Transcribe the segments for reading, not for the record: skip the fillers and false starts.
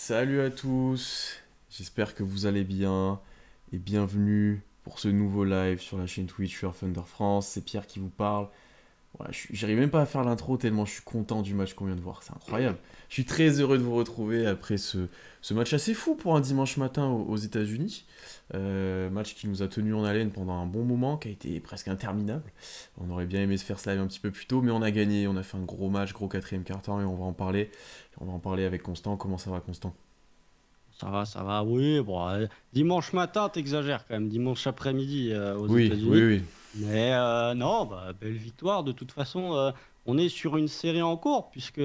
Salut à tous, j'espère que vous allez bien et bienvenue pour ce nouveau live sur la chaîne Twitch sur Thunder France. C'est Pierre qui vous parle. Voilà, j'arrive même pas à faire l'intro tellement je suis content du match qu'on vient de voir, c'est incroyable. Je suis très heureux de vous retrouver après ce match assez fou pour un dimanche matin aux États-Unis. Match qui nous a tenu en haleine pendant un bon moment, qui a été presque interminable. On aurait bien aimé se faire ce live un petit peu plus tôt, mais on a gagné, on a fait un gros match, gros quatrième quart-temps et on va en parler. On va en parler avec Constant. Comment ça va, Constant? Ça va, oui. Bon, dimanche matin, t'exagères quand même. Dimanche après-midi aux Oui, États-Unis. oui, oui. Mais non, bah, belle victoire. De toute façon, on est sur une série en cours, puisque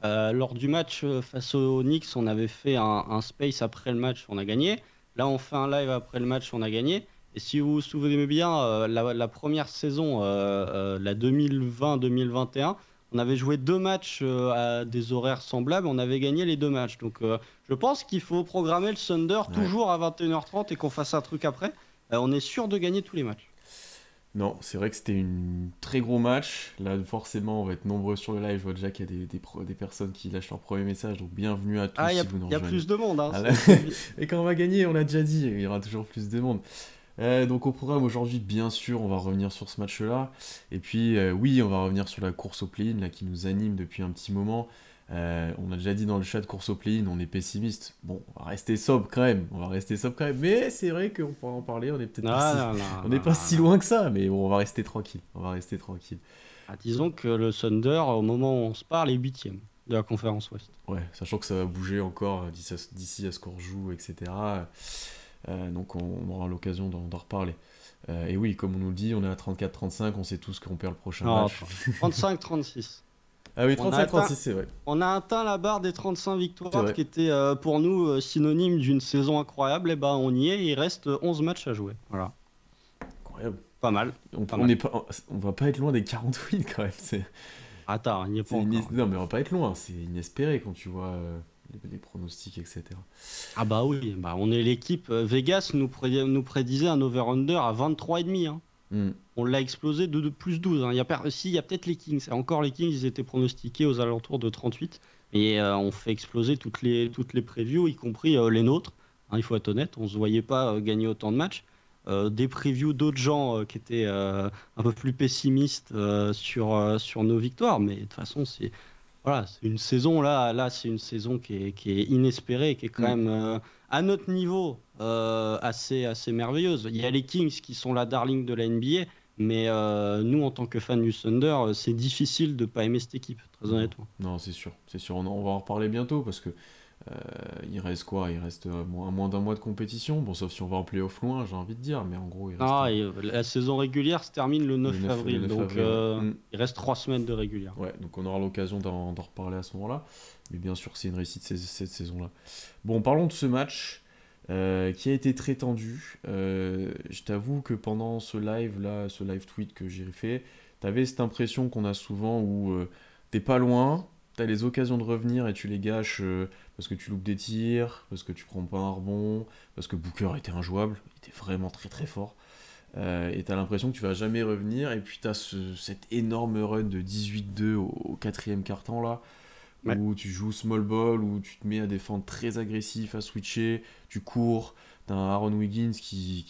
lors du match face aux Knicks, on avait fait un space après le match, on a gagné. Là, on fait un live après le match, on a gagné. Et si vous vous souvenez bien, la première saison, la 2020-2021, on avait joué deux matchs à des horaires semblables, on avait gagné les deux matchs. Donc, je pense qu'il faut programmer le Thunder Ouais. toujours à 21h30 et qu'on fasse un truc après. On est sûr de gagner tous les matchs. Non, c'est vrai que c'était un très gros match. Là, forcément, on va être nombreux sur le live. Je vois déjà qu'il y a des personnes qui lâchent leur premier message. Donc, bienvenue à tous Ah, si vous nous y a rejoignez. plus de monde, hein, Ah là- c'est bien. Et quand on va gagner, on l'a déjà dit, il y aura toujours plus de monde. Donc, au programme aujourd'hui, bien sûr, on va revenir sur ce match-là. Et puis, oui, on va revenir sur la course au play-in là, qui nous anime depuis un petit moment. On a déjà dit dans le chat course au play-in, on est pessimiste. Bon, on va rester sobre quand même. On va rester sobre quand même. Mais c'est vrai qu'on pourra en parler. On est peut-être pas si, Non, non, on n'est non, pas non, si non. loin que ça. Mais bon, on va rester tranquille. On va rester tranquille. Ah, disons que le Thunder, au moment où on se parle, est huitième de la conférence Ouest. Ouais, sachant que ça va bouger encore d'ici à ce qu'on rejoue, etc. Donc on aura l'occasion d'en reparler. Et oui, comme on nous le dit, on est à 34-35, on sait tous qu'on perd le prochain Non, match. 35-36. Ah oui, On a 35-36, atteint, c'est vrai. on a atteint la barre des 35 C'est victoires vrai. qui était pour nous synonyme d'une saison incroyable. Et ben, on y est, il reste 11 matchs à jouer. Voilà, Incroyable. pas mal, On, pas on, mal. est pas, on va pas être loin des 40 wins quand même. Attends, il n'y est pas encore. Non, mais on va pas être loin. C'est inespéré quand tu vois les pronostics, etc. Ah bah oui, bah on est l'équipe. Vegas nous prédisait un over-under à 23,5, hein. Hmm. On l'a explosé de plus 12, hein. Si, il y a peut-être les Kings. Et encore les Kings, ils étaient pronostiqués aux alentours de 38. Et on fait exploser toutes les previews, y compris les nôtres. Hein, il faut être honnête, on ne se voyait pas gagner autant de matchs. Des previews d'autres gens qui étaient un peu plus pessimistes sur nos victoires. Mais de toute façon, voilà, c'est une saison là, c'est une saison qui est inespérée, qui est quand Hmm. même à notre niveau assez merveilleuse. Il y a les Kings qui sont la darling de la NBA, mais nous, en tant que fans du Thunder, c'est difficile de pas aimer cette équipe, très Non, honnêtement. non, c'est sûr. C'est sûr. On va en reparler bientôt parce que il reste quoi? Il reste moins d'un mois de compétition. Bon, sauf si on va en playoff loin, j'ai envie de dire. Mais en gros, il reste Ah, et, la saison régulière se termine le le 9 9, le avril, 9 donc avril, ouais. il reste 3 semaines de régulière. Ouais, donc on aura l'occasion d'en reparler à ce moment-là. Mais bien sûr, c'est une réussite cette saison-là. Bon, parlons de ce match qui a été très tendu. Je t'avoue que pendant ce live-là, ce live tweet que j'ai fait, t'avais cette impression qu'on a souvent où t'es pas loin, t'as les occasions de revenir et tu les gâches parce que tu loupes des tirs, parce que tu prends pas un rebond, parce que Booker était injouable, il était vraiment très très fort. Et t'as l'impression que tu vas jamais revenir, et puis t'as cet énorme run de 18-2 au quatrième quart-temps là, Ouais. où tu joues small ball, où tu te mets à défendre très agressif, à switcher, tu cours, t'as un Aaron Wiggins qui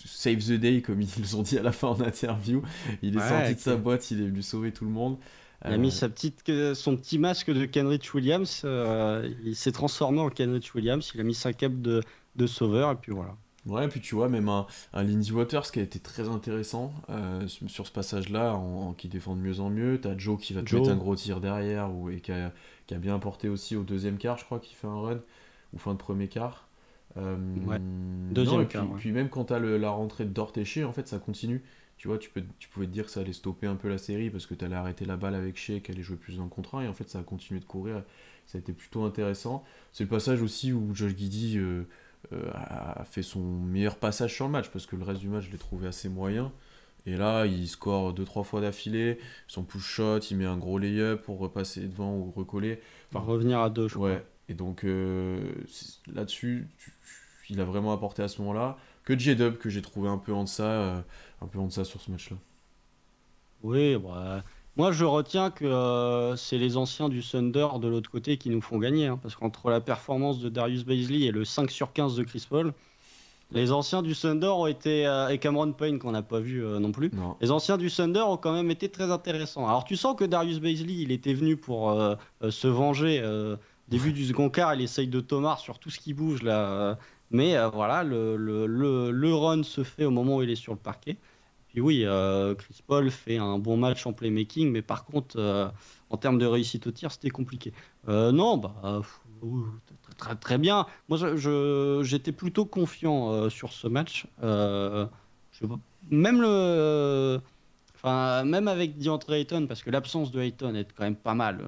save the day, comme ils nous ont dit à la fin en interview, il est sorti Ouais, de sa boîte, il est venu sauver tout le monde. il a mis Euh, son petit masque de Kenrich Williams. Il s'est transformé en Kenrich Williams. Il a mis sa cape de sauveur. Et puis voilà. Ouais, puis tu vois, même un Lindsey Waters qui a été très intéressant sur ce passage-là, qui défend de mieux en mieux. T'as Joe qui va te mettre un Joe, gros tir derrière, et qui a bien apporté aussi au deuxième quart, je crois, qui fait un run, ou fin de premier quart. ouais. Non, et Deuxième puis, quart, ouais. puis même quand t'as la rentrée de Dort et Shea, en fait, ça continue. Tu vois, tu pouvais te dire que ça allait stopper un peu la série parce que t'allais arrêter la balle avec Shea, qu'elle allait jouer plus dans le contrat, et en fait, ça a continué de courir. Ça a été plutôt intéressant. C'est le passage aussi où Josh Giddey a fait son meilleur passage sur le match parce que le reste du match, je l'ai trouvé assez moyen. Et là, il score deux trois fois d'affilée, son push shot, il met un gros lay-up pour repasser devant ou recoller. Enfin, Revenir à deux, je crois. ouais. Et donc là-dessus, il a vraiment apporté à ce moment-là. Que J-Dub, que j'ai trouvé un peu en deçà sur ce match-là. Oui, bah, Moi, je retiens que c'est les anciens du Thunder de l'autre côté qui nous font gagner, hein, parce qu'entre la performance de Darius Bazley et le 5 sur 15 de Chris Paul, les anciens du Thunder ont été, et Cameron Payne qu'on n'a pas vu non plus, Non. les anciens du Thunder ont quand même été très intéressants. Alors tu sens que Darius Bazley, il était venu pour se venger. Début du second quart, il essaye de Tomar sur tout ce qui bouge là. Mais voilà, le run se fait au moment où il est sur le parquet. Puis oui, Chris Paul fait un bon match en playmaking, mais par contre, en termes de réussite au tir, c'était compliqué. Non, bah, très, très, très bien. Moi, j'étais plutôt confiant sur ce match. Je- même même avec DeAndre Ayton, parce que l'absence de Ayton est quand même pas mal.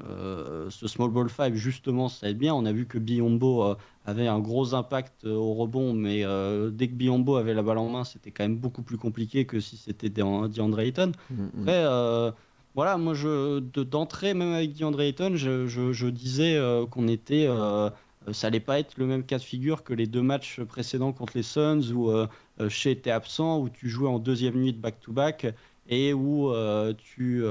Ce small ball 5, justement, ça aide bien. On a vu que Biyombo avait un gros impact au rebond, mais dès que Biyombo avait la balle en main, c'était quand même beaucoup plus compliqué que si c'était DeAndre Ayton. Mm, Après, voilà, moi, d'entrée, même avec DeAndre Ayton, je disais qu'on était. Ça allait pas être le même cas de figure que les deux matchs précédents contre les Suns où Shea était absent, où tu jouais en deuxième nuit de back-to-back et où tu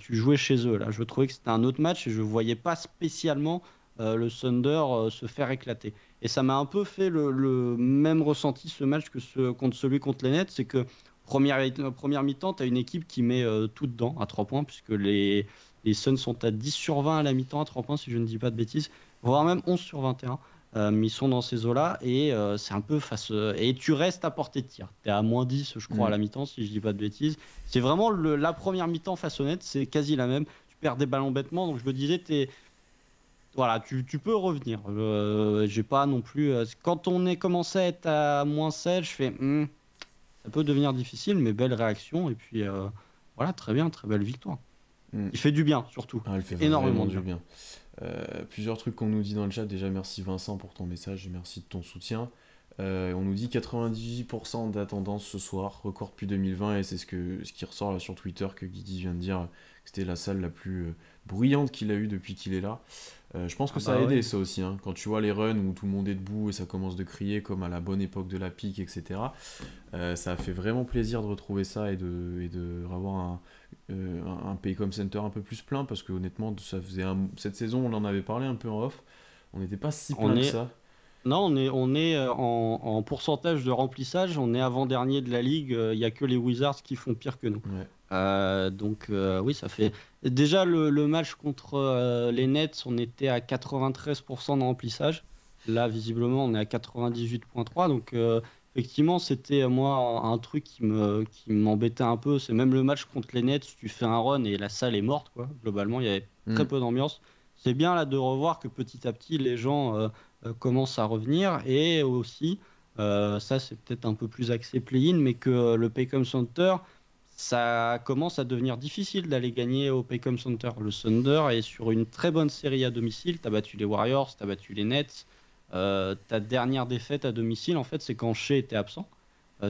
jouais chez eux. Là, je trouvais que c'était un autre match et je voyais pas spécialement le Thunder se faire éclater. Et ça m'a un peu fait le même ressenti ce match que celui contre les Nets, c'est que première mi-temps, tu as une équipe qui met tout dedans à 3 points, puisque les Suns sont à 10 sur 20 à la mi-temps à 3 points, si je ne dis pas de bêtises, voire même 11 sur 21. Ils sont dans ces eaux-là et c'est un peu face. Et tu restes à portée de tir. Tu es à -10, je crois, à mm. la mi-temps, si je dis pas de bêtises. C'est vraiment la première mi-temps face au net, c'est quasi la même. Tu perds des ballons bêtement, donc je me disais, voilà, tu peux revenir. J'ai pas non plus. Quand on est commencé à être à -16, je fais, ça peut devenir difficile, mais belle réaction. Et puis voilà, très bien, très belle victoire. Mm. Il fait du bien, surtout. Ah, elle Il fait fait énormément vraiment de du bien. bien. Plusieurs trucs qu'on nous dit dans le chat. Déjà, merci Vincent pour ton message et merci de ton soutien. On nous dit 98% d'attendance ce soir, record depuis 2020, et c'est ce qui ressort là sur Twitter que Guigui vient de dire que c'était la salle la plus bruyante qu'il a eue depuis qu'il est là. Je pense que Ah ça a bah aidé ouais. ça aussi, hein. Quand tu vois les runs où tout le monde est debout et ça commence de crier comme à la bonne époque de la pique, etc. Ça a fait vraiment plaisir de retrouver ça et de avoir un Paycom Center un peu plus plein parce que honnêtement, cette saison, on en avait parlé un peu en off, on n'était pas si On plein que est, ça. Non, on est en pourcentage de remplissage, on est avant-dernier de la ligue. Il n'y a que les Wizards qui font pire que nous. Ouais. Donc oui, ça fait. Déjà, le match contre les Nets, on était à 93% de remplissage. Là, visiblement, on est à 98,3. Donc effectivement, c'était moi un truc qui m'embêtait un peu. C'est même le match contre les Nets, tu fais un run et la salle est morte, quoi. Globalement, il y avait très Mm. peu d'ambiance. C'est bien là de revoir que petit à petit, les gens commence à revenir et aussi, ça c'est peut-être un peu plus axé play-in, mais que le Paycom Center, ça commence à devenir difficile d'aller gagner au Paycom Center. Le Thunder est sur une très bonne série à domicile, tu as battu les Warriors, tu as battu les Nets. Ta dernière défaite à domicile, en fait, c'est quand Shea était absent.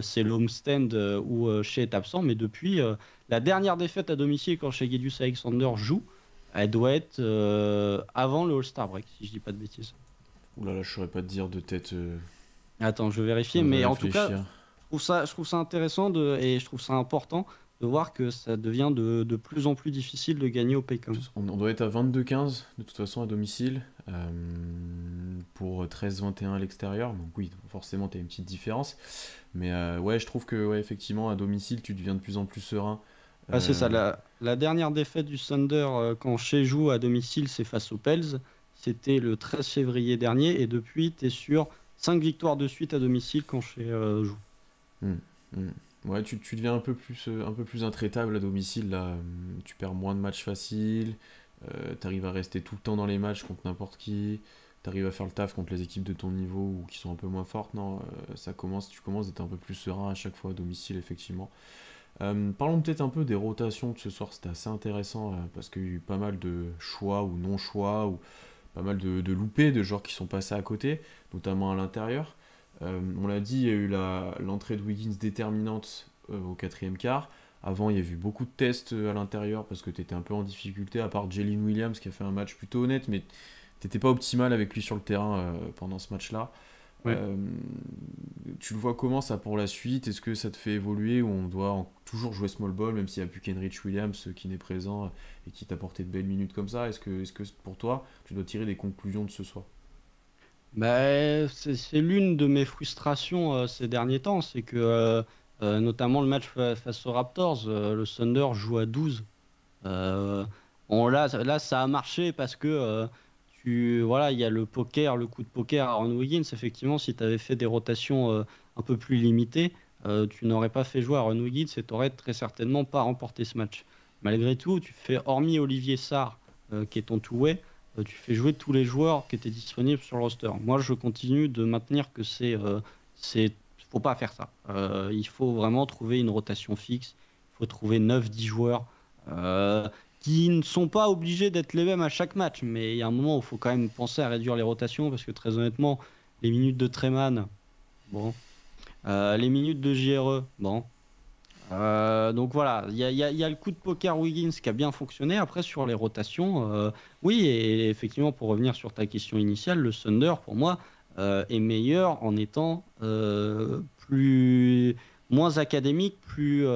C'est le homestand où Shea est absent, mais depuis la dernière défaite à domicile quand Shea Gilgeous-Alexander joue, elle doit être avant le All-Star break, si je dis pas de bêtises. Ouh là là, je saurais pas te dire de tête, Attends, je vais vérifier, faudrait mais en tout cas, réfléchir. je trouve ça intéressant et je trouve ça important de voir que ça devient de plus en plus difficile de gagner au Paycom. On doit être à 22-15 de toute façon à domicile, pour 13-21 à l'extérieur, donc oui, forcément tu as une petite différence, mais ouais, je trouve que ouais, effectivement à domicile tu deviens de plus en plus serein. Ah, c'est ça, Euh, la dernière défaite du Thunder quand Shea joue à domicile, c'est face aux Pels. C'était le 13 février dernier et depuis, tu es sur 5 victoires de suite à domicile quand Shea joue. hmm, hmm. Ouais, tu deviens un peu plus intraitable à domicile là. Tu perds moins de matchs faciles, t'arrives à rester tout le temps dans les matchs contre n'importe qui, t'arrives à faire le taf contre les équipes de ton niveau ou qui sont un peu moins fortes. Non, tu commences d'être un peu plus serein à chaque fois à domicile, effectivement. Parlons peut-être un peu des rotations de ce soir, c'était assez intéressant parce qu'il y a eu pas mal de choix ou non-choix, ou pas mal de loupés de joueurs qui sont passés à côté, notamment à l'intérieur. On l'a dit, il y a eu l'entrée de Wiggins déterminante au quatrième quart. Avant, il y a eu beaucoup de tests à l'intérieur parce que tu étais un peu en difficulté, à part Jalen Williams qui a fait un match plutôt honnête, mais t'étais pas optimal avec lui sur le terrain pendant ce match-là. Ouais. Euh, Tu le vois comment ça pour la suite? Est-ce que ça te fait évoluer ou on doit toujours jouer small ball même s'il n'y a plus qu'Henrich Williams qui n'est présent et qui t'a apporté de belles minutes comme ça? Est-ce que pour toi, tu dois tirer des conclusions de ce soir? Bah, c'est l'une de mes frustrations ces derniers temps, c'est que notamment le match face aux Raptors, le Thunder joue à 12. Euh, là, ça a marché parce que voilà, il y a le poker, le coup de poker à Aaron Wiggins. Effectivement, si tu avais fait des rotations un peu plus limitées, tu n'aurais pas fait jouer Aaron Wiggins et tu n'aurais très certainement pas remporté ce match. Malgré tout, tu fais, hormis Olivier Sarr, qui est ton two-way, tu fais jouer tous les joueurs qui étaient disponibles sur le roster. Moi, je continue de maintenir que faut pas faire ça. Il faut vraiment trouver une rotation fixe. Il faut trouver 9 10 joueurs. Euh, qui ne sont pas obligés d'être les mêmes à chaque match. Mais il y a un moment où il faut quand même penser à réduire les rotations parce que très honnêtement, les minutes de Treman, bon. Les minutes de JRE, bon. Donc voilà, il y a le coup de poker Wiggins qui a bien fonctionné. Après, sur les rotations, oui, et effectivement, pour revenir sur ta question initiale, le Thunder, pour moi, est meilleur en étant moins académique, plus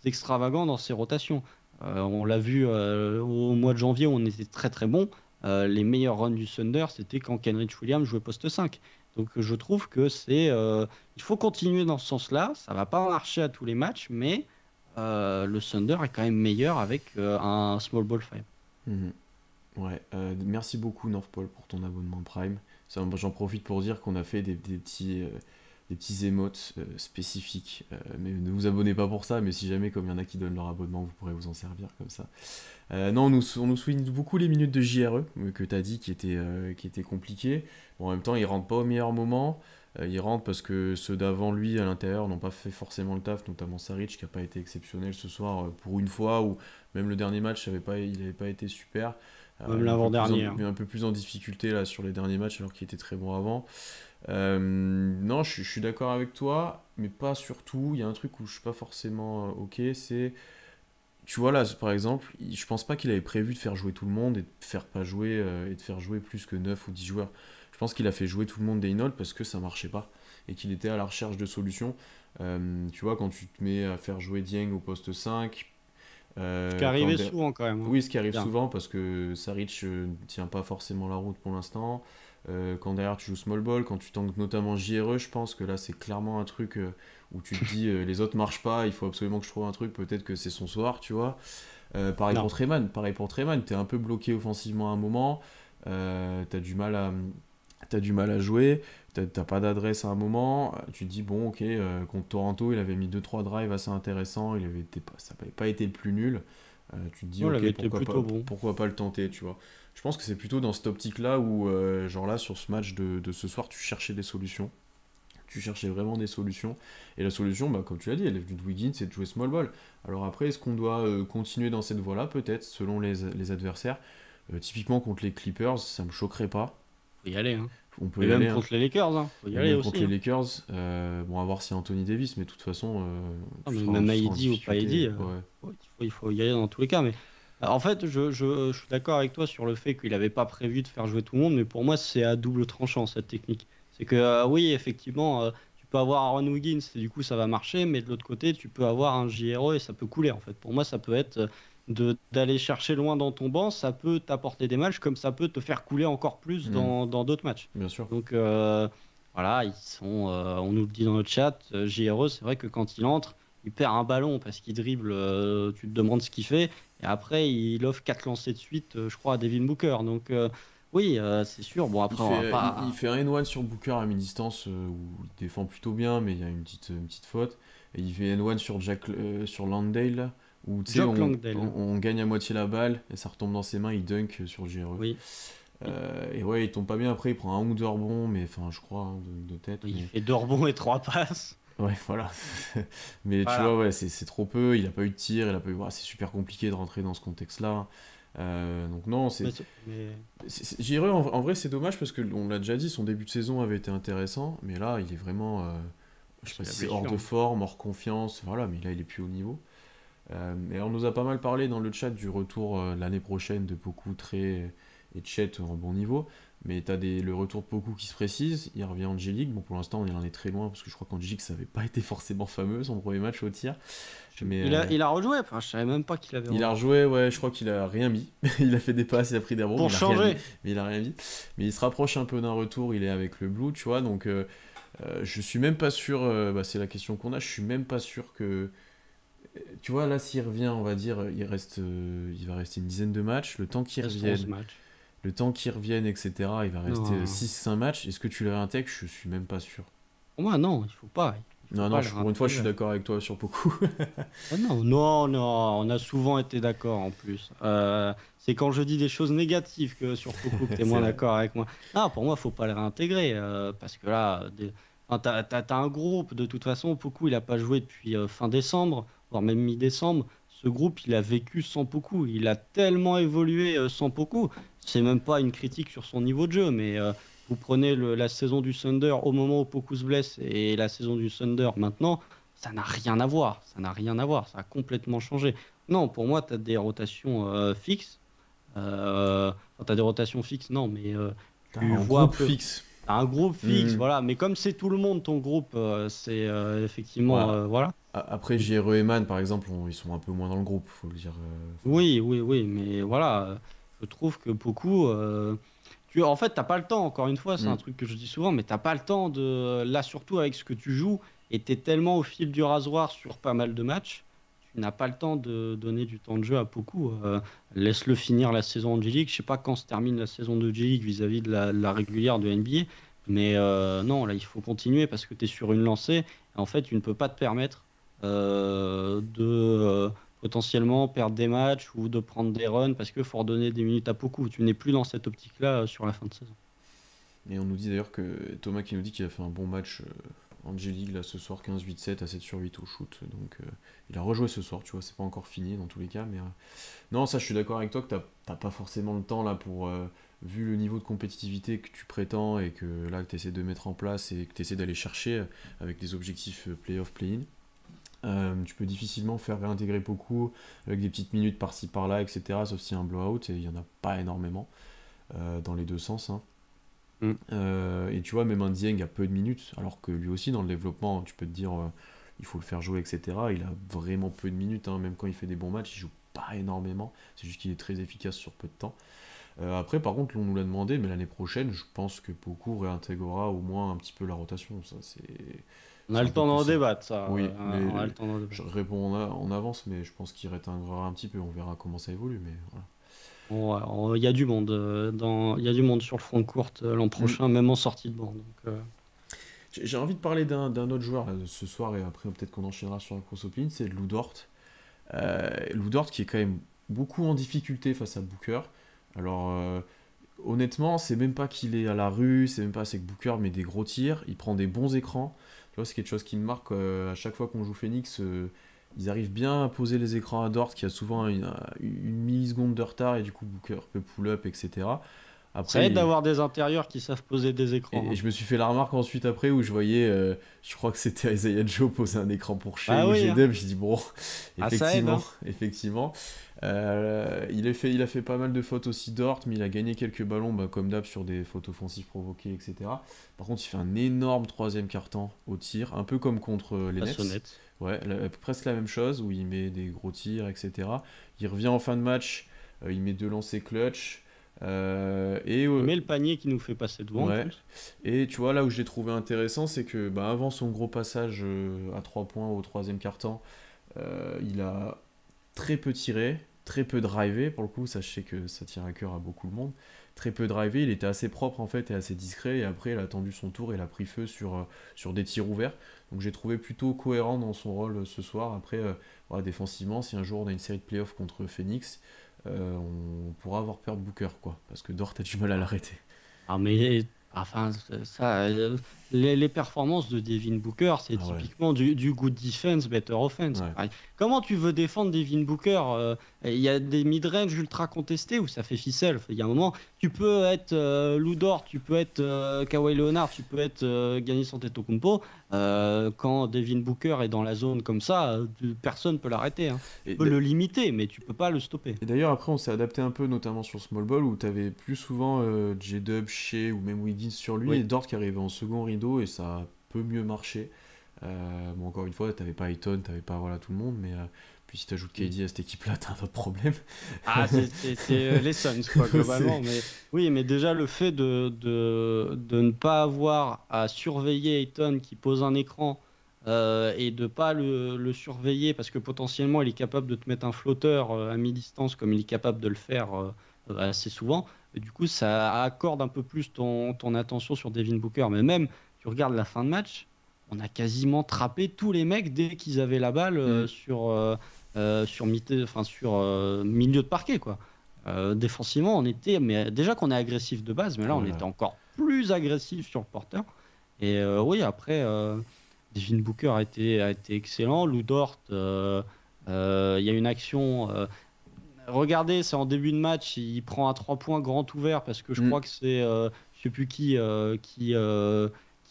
extravagant dans ses rotations. On l'a vu au mois de janvier où on était très très bon. Les meilleurs runs du Thunder, c'était quand Kenrich Williams jouait poste 5. Donc je trouve que il faut continuer dans ce sens-là. Ça va pas marcher à tous les matchs, mais le Thunder est quand même meilleur avec un small ball 5. Mhm. Ouais, merci beaucoup Northpole pour ton abonnement Prime. Ça, moi, j'en profite pour dire qu'on a fait des petits émotes spécifiques. Mais ne vous abonnez pas pour ça, mais si jamais, comme il y en a qui donnent leur abonnement, vous pourrez vous en servir comme ça. Non, on nous souligne beaucoup les minutes de JRE que tu as dit qui étaient compliquées. Bon, en même temps, ils rentrent pas au meilleur moment. Ils rentrent parce que ceux d'avant lui à l'intérieur n'ont pas fait forcément le taf, notamment Saric qui n'a pas été exceptionnel ce soir pour une fois, ou même le dernier match, il n'avait pas été super. Même Il est l'avant-dernier, hein. un peu plus en difficulté là sur les derniers matchs alors qu'il était très bon avant. Non, je suis d'accord avec toi, mais pas sur tout. Il y a un truc où je suis pas forcément ok, c'est tu vois là par exemple, je pense pas qu'il avait prévu de faire jouer tout le monde et de faire pas jouer et de faire jouer plus que 9 ou 10 joueurs. Je pense qu'il a fait jouer tout le monde des Inol parce que ça marchait pas et qu'il était à la recherche de solutions. Tu vois, quand tu te mets à faire jouer Dieng au poste 5, Ce qui quand arrivait souvent quand même, hein. oui, ce qui arrive Bien. souvent parce que Saric ne tient pas forcément la route pour l'instant. Quand derrière tu joues small ball, quand tu tankes notamment JRE, je pense que là c'est clairement un truc où tu te dis les autres marchent pas, il faut absolument que je trouve un truc, peut-être que c'est son soir, tu vois. Non. Pareil pour Treman, t'es un peu bloqué offensivement à un moment, t'as du mal à jouer, t'as pas d'adresse à un moment, tu te dis bon ok, contre Toronto il avait mis deux trois drives assez intéressants, ça n'avait pas été le plus nul. Tu te dis Oh, il ok avait été plutôt bon. pourquoi pas le tenter, tu vois. Je pense que c'est plutôt dans cette optique là où genre là sur ce match de ce soir tu cherchais des solutions. Tu cherchais vraiment des solutions. Et la solution, bah, comme tu l'as dit, elle est venue de Wiggins, c'est de jouer small ball. Alors après, est-ce qu'on doit continuer dans cette voie-là? Peut-être, selon les adversaires. Typiquement contre les Clippers, ça me choquerait pas. Faut y aller, hein. On peut Et y même aller, hein. contre les Lakers, hein. Faut y Et aller même contre aussi, les hein. Lakers, bon, à voir si Anthony Davis, mais de toute façon, Ah, mais même tu seras en AED ou pas difficulté. AED, Ouais. il faut y aller dans tous les cas. Mais en fait, je suis d'accord avec toi sur le fait qu'il n'avait pas prévu de faire jouer tout le monde, mais pour moi, c'est à double tranchant cette technique. C'est que oui, effectivement, tu peux avoir Aaron Wiggins et du coup ça va marcher, mais de l'autre côté, tu peux avoir un JRE et ça peut couler en fait. Pour moi, ça peut être d'aller chercher loin dans ton banc, ça peut t'apporter des matchs comme ça peut te faire couler encore plus Hmm, dans d'autres matchs. bien sûr. Donc voilà, on nous le dit dans notre chat, JRE, c'est vrai que quand il entre, il perd un ballon parce qu'il dribble, tu te demandes ce qu'il fait, et après il offre 4 lancers de suite, je crois, à Devin Booker. Donc oui, c'est sûr. Bon, après, on va Il pas. fait un N1 sur Booker à mi-distance où il défend plutôt bien, mais il y a une petite faute. Et il fait N1 sur Landale, là, où tu sais, Jock Langdale. on gagne à moitié la balle et ça retombe dans ses mains, il dunk sur JRE. Oui. Oui. Et ouais, il tombe pas bien après, il prend un ou deux rebonds, mais enfin, je crois, hein, de tête. Il Mais... fait 2 rebonds et 3 passes. Ouais, voilà. Mais tu vois, Voilà. ouais, c'est trop peu, il a pas eu de tir, il a pas eu... ouais, c'est super compliqué de rentrer dans ce contexte-là. Donc non, JRE, en vrai, c'est dommage parce que on l'a déjà dit, son début de saison avait été intéressant, mais là, il est vraiment, je sais pas C'est la si c'est hors blessure, de hein. forme, hors confiance, voilà, mais là, il est plus au niveau. Et on nous a pas mal parlé dans le chat du retour l'année prochaine de Poku, Trey et Chet en bon niveau. Mais tu as le retour de Poku qui se précise, il revient Angélique. Bon, pour l'instant, il en est très loin parce que je crois qu'Angélique, ça n'avait pas été forcément fameux son premier match au tir. Mais Il a rejoué, enfin, je savais même pas qu'il avait il a rejoué. rejoué, ouais, je crois qu'il a rien mis. Il a fait des passes, il a pris des rebonds, mais Pour il a rien mis. changer. Mais il a rien mis. Mais il se rapproche un peu d'un retour, il est avec le Blue, tu vois. Donc, je suis même pas sûr, bah, c'est la question qu'on a, je suis même pas sûr que. Tu vois, là, s'il revient, on va dire, il va rester une dizaine de matchs. Reste 11 matchs. Le temps qu'il revienne, etc., il va rester Non. 6-5 matchs. Est-ce que tu le réintègres? Je suis même pas sûr. Pour moi, non, il faut pas. Il faut Non, non, pas le pour une fois, je suis réintégrer. d'accord avec toi sur beaucoup. Ah non, non, non, on a souvent été d'accord en plus. C'est quand je dis des choses négatives que sur Poco que tu es C'est moins vrai. d'accord avec moi. Non, pour moi, faut pas le réintégrer parce que là, enfin, t'as un groupe, de toute façon, Poco, il a pas joué depuis fin décembre, voire même mi-décembre. Ce groupe, il a vécu sans Poco. Il a tellement évolué sans Poco. C'est même pas une critique sur son niveau de jeu, mais vous prenez la saison du Thunder au moment où Poco se blesse et la saison du Thunder maintenant. Ça n'a rien à voir, ça n'a rien à voir, ça a complètement changé. Non, pour moi, tu as des rotations fixes. Enfin, tu as des rotations fixes, non, mais T'as tu un vois un groupe peu. fixe. T'as un groupe fixe, Hmm. voilà. Mais comme c'est tout le monde, ton groupe, c'est Ouais. effectivement. Voilà. Après, JRE et Man, par exemple, ils sont un peu moins dans le groupe, faut le dire. Enfin, Oui, oui, oui, mais voilà. Je trouve que beaucoup. En fait, t'as pas le temps, encore une fois, c'est hmm. un truc que je dis souvent, mais t'as pas le temps de. Là, surtout avec ce que tu joues, et t'es tellement au fil du rasoir sur pas mal de matchs, tu n'as pas le temps de donner du temps de jeu à beaucoup. Laisse-le finir la saison de G-League. Je sais pas quand se termine la saison de G-League vis-à-vis de la régulière de NBA, mais non, là, il faut continuer parce que tu es sur une lancée. Et en fait, tu ne peux pas te permettre de potentiellement perdre des matchs ou de prendre des runs parce qu'il faut redonner des minutes à beaucoup. Tu n'es plus dans cette optique-là sur la fin de saison. Et on nous dit d'ailleurs que Thomas qui nous dit qu'il a fait un bon match en G-League là ce soir, 15-8-7 à 7 sur 8 au shoot. Donc il a rejoué ce soir, tu vois, c'est pas encore fini dans tous les cas. Mais non, ça je suis d'accord avec toi que t'as pas forcément le temps là pour. Vu le niveau de compétitivité que tu prétends et que là que tu essaies de mettre en place et que tu essaies d'aller chercher avec des objectifs play-off, play-in, tu peux difficilement faire réintégrer beaucoup avec des petites minutes par-ci par-là, etc. Sauf s'il y a un blowout, et il n'y en a pas énormément dans les deux sens. Hein. Mm. Et tu vois, même un Dieng a peu de minutes, alors que lui aussi, dans le développement, tu peux te dire, il faut le faire jouer, etc. Il a vraiment peu de minutes, hein. Même quand il fait des bons matchs, il joue pas énormément. C'est juste qu'il est très efficace sur peu de temps. Après, par contre, on nous l'a demandé, mais l'année prochaine, je pense que beaucoup réintégrera au moins un petit peu la rotation. Ça, On a c'est le un peu temps plus d'en simple. débattre, ça. Oui, mais On a le temps d'en je débattre. réponds en avance, mais je pense qu'il réintégrera un petit peu. On verra comment ça évolue, mais voilà. Il y a du monde il y a du monde sur le front de courte l'an Hmm. prochain, même en sortie de banc. Donc, J'ai envie de parler d'un autre joueur là, ce soir, et après peut-être qu'on enchaînera sur la course au pin, c'est Lou Dort. Lou Dort qui est quand même beaucoup en difficulté face à Booker. Alors, honnêtement, c'est même pas qu'il est à la rue, c'est même pas c'est que Booker met des gros tirs, il prend des bons écrans. Tu vois, c'est quelque chose qui me marque à chaque fois qu'on joue Phoenix. Ils arrivent bien à poser les écrans à Dort qui a souvent une milliseconde de retard et du coup Booker peut pull-up, etc. ça Après, aide d'avoir des intérieurs qui savent poser des et, écrans, et hein. je me suis fait la remarque ensuite après où je voyais, je crois que c'était Isaiah Joe poser un écran pour Shea Bah ou oui, hein. G-Dub. J'ai dit bon, Ah, ça aide, effectivement, hein. effectivement. Il a fait pas mal de fautes aussi Dort, mais il a gagné quelques ballons, bah, comme d'hab, sur des fautes offensives provoquées, etc. Par contre, il fait un énorme troisième quart-temps au tir, un peu comme contre les La Nets. sonnette. Ouais, presque la même chose, où il met des gros tirs, etc. Il revient en fin de match, il met deux lancers clutch. Et Il met le panier qui nous fait passer devant en ouais, plus. et tu vois, là où j'ai trouvé intéressant, c'est que bah, avant son gros passage à 3 points au troisième quart-temps, il a très peu tiré, très peu drivé. Pour le coup, ça, je sais que ça tient à cœur à beaucoup de monde. Très peu drivé, il était assez propre en fait et assez discret. Et après, il a attendu son tour et il a pris feu sur des tirs ouverts. Donc j'ai trouvé plutôt cohérent dans son rôle ce soir. Après, voilà, défensivement, si un jour on a une série de playoffs contre Phoenix, on pourra avoir peur de Booker, quoi. Parce que Dort a du mal à l'arrêter. Ah, mais enfin, ça, les performances de Devin Booker, c'est Ah ouais. typiquement du good defense, better offense. Ouais. Pareil. Comment tu veux défendre Devin Booker? Il y a des mid-range ultra contestés où ça fait ficelle. Il y a un moment, tu peux être Lou Dort, tu peux être Kawhi Leonard, tu peux être Giannis Antetokounmpo. Quand Devin Booker est dans la zone comme ça, personne ne peut l'arrêter, hein. Et, Tu peux le limiter, mais tu peux pas le stopper. et d'ailleurs, après, on s'est adapté un peu, notamment sur Small Ball, où tu avais plus souvent J-Dub, Shea ou même Wiggins sur lui, Oui. et Dort qui arrivait en second rideau, et ça a peu mieux marché. Bon, encore une fois, tu n'avais pas Ayton, tu n'avais pas voilà, tout le monde, mais puis si tu ajoutes KD à cette équipe-là, tu as un autre problème. Ah, c'est les Suns, quoi, globalement. Mais, oui, mais déjà, le fait de ne pas avoir à surveiller Ayton qui pose un écran et de ne pas le surveiller parce que potentiellement, il est capable de te mettre un flotteur à mi-distance comme il est capable de le faire assez souvent. Et du coup, ça accorde un peu plus ton attention sur Devin Booker. Mais même, tu regardes la fin de match, on a quasiment trappé tous les mecs dès qu'ils avaient la balle Mm. sur milieu de parquet, quoi. Défensivement, on était, mais déjà qu'on est agressif de base, mais là on Voilà. était encore plus agressif sur le porteur. Et oui, après, Devin Booker a été excellent. Lou Dort, il y a une action. Regardez, c'est en début de match, il prend un 3 points grand ouvert parce que je Mm. crois que c'est, je sais plus qui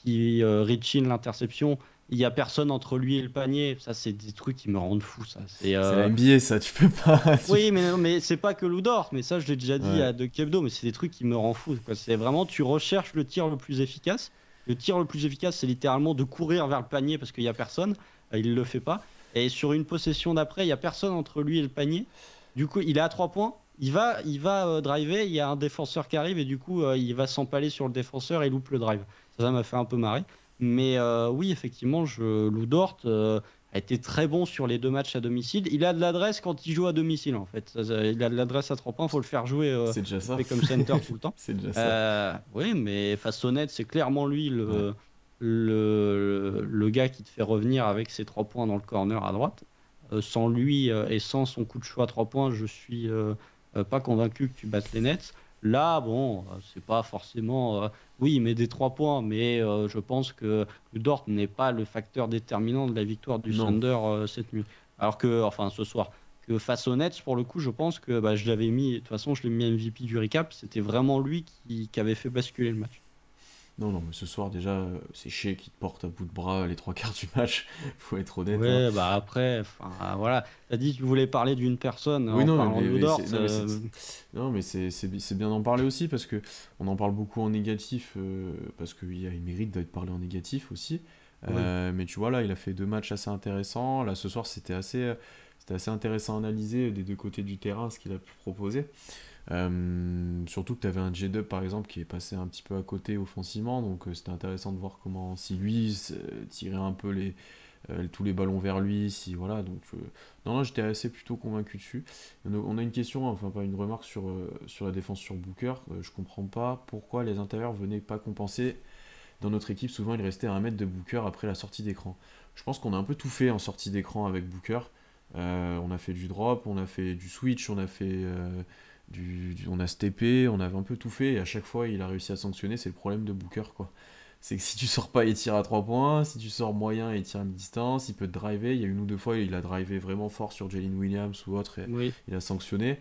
reach in l'interception. Il y a personne entre lui et le panier. Ça, c'est des trucs qui me rendent fou. Ça, c'est C'est la NBA, ça, tu peux pas. oui, mais, non, mais c'est pas que Lou Dort, mais ça je l'ai déjà dit Ouais. à De Kebdo, mais c'est des trucs qui me rendent fou, quoi. C'est vraiment, tu recherches le tir le plus efficace. Le tir le plus efficace, c'est littéralement de courir vers le panier parce qu'il y a personne. Il le fait pas. Et sur une possession d'après, il y a personne entre lui et le panier. Du coup, il est à 3 points. Il va driver. Il y a un défenseur qui arrive et du coup, il va s'empaler sur le défenseur et loupe le drive. Ça m'a fait un peu marrer. Mais oui, effectivement, Lou Dort a été très bon sur les 2 matchs à domicile. Il a de l'adresse quand il joue à domicile, en fait. Il a de l'adresse à 3 points, il faut le faire jouer C'est déjà ça. comme center tout le temps. C'est déjà ça. Oui, mais face au net, c'est clairement lui Ouais. le gars qui te fait revenir avec ses 3 points dans le corner à droite. Sans lui et sans son coup de choix à 3 points, je suis pas convaincu que tu battes les Nets. Là, bon, c'est pas forcément. Oui, il met des 3 points, mais je pense que Dort n'est pas le facteur déterminant de la victoire du Non. Thunder cette nuit. Alors que, enfin, ce soir, que face aux Nets, pour le coup, je pense que bah, je l'avais mis. De toute façon, je l'ai mis MVP du recap. C'était vraiment lui qui avait fait basculer le match. Non, non, mais ce soir, déjà, c'est Shea qui te porte à bout de bras les 3 quarts du match. Faut être honnête, hein. Ouais, bah après, enfin, voilà. T'as dit que tu voulais parler d'une personne Oui, en non, parlant de Lou Dort. non, mais c'est bien d'en parler aussi parce que on en parle beaucoup en négatif parce qu'il mérite d'être parlé en négatif aussi. Oui. Mais tu vois, là, il a fait 2 matchs assez intéressants. Là, ce soir, c'était assez intéressant à analyser des deux côtés du terrain ce qu'il a pu proposer. Surtout que tu avais un J-Dub par exemple qui est passé un petit peu à côté offensivement, donc c'était intéressant de voir comment, si lui tirait un peu tous les ballons vers lui, si voilà, donc non, non, j'étais assez plutôt convaincu dessus. On a une question, enfin pas une remarque sur la défense sur Booker. Je comprends pas pourquoi les intérieurs venaient pas compenser. Dans notre équipe, souvent il restait à 1 mètre de Booker après la sortie d'écran. Je pense qu'on a un peu tout fait en sortie d'écran avec Booker. On a fait du drop, on a fait du switch, on a fait on a steppé, on avait un peu tout fait et à chaque fois il a réussi à sanctionner. C'est le problème de Booker, quoi. C'est que si tu sors pas, il tire à 3 points, si tu sors moyen, il tire à mi-distance, il peut te driver. Il y a une ou deux fois, il a drivé vraiment fort sur Jalen Williams ou autre, et Oui. il a sanctionné.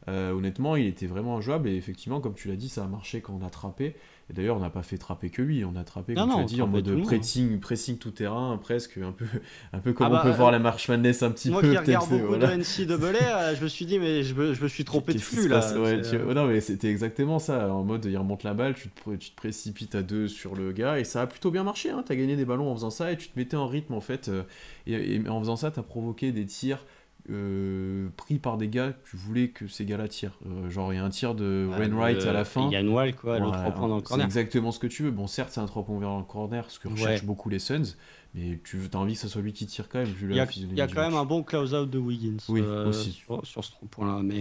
Honnêtement, il était vraiment injouable et effectivement, comme tu l'as dit, ça a marché quand on a trappé. Et d'ailleurs, on n'a pas fait trapper que lui, on a trappé, Non, comme tu non, l'as on dit, en frappait mode tout le monde. pressing tout terrain, presque, un peu Ah comme on bah, peut voir la March Madness un petit moi peu, qui peut-être, regarde beaucoup de voilà. NCAA, je me suis dit, mais je me suis trompé de Qu'est-ce qui se flux passe? là. Ouais, oh non, mais c'était exactement ça. En mode, il remonte la balle, tu te précipites à 2 sur le gars, et ça a plutôt bien marché, hein. T'as gagné des ballons en faisant ça, et tu te mettais en rythme, en fait. Et en faisant ça, t'as provoqué des tirs pris par des gars que tu voulais que ces gars-là tirent. Genre, il y a un tir de Wainwright à la fin. Yann Wall, quoi, le Ouais, 3 points dans le c'est corner. exactement ce que tu veux. Bon, certes, c'est un 3 points vers le corner, ce que recherchent Ouais. beaucoup les Suns, mais tu as envie que ce soit lui qui tire quand même, vu Il y la a, physionomie il y a du quand même match. un bon close-out de Wiggins Oui, aussi. sur ce 3 points-là. Mais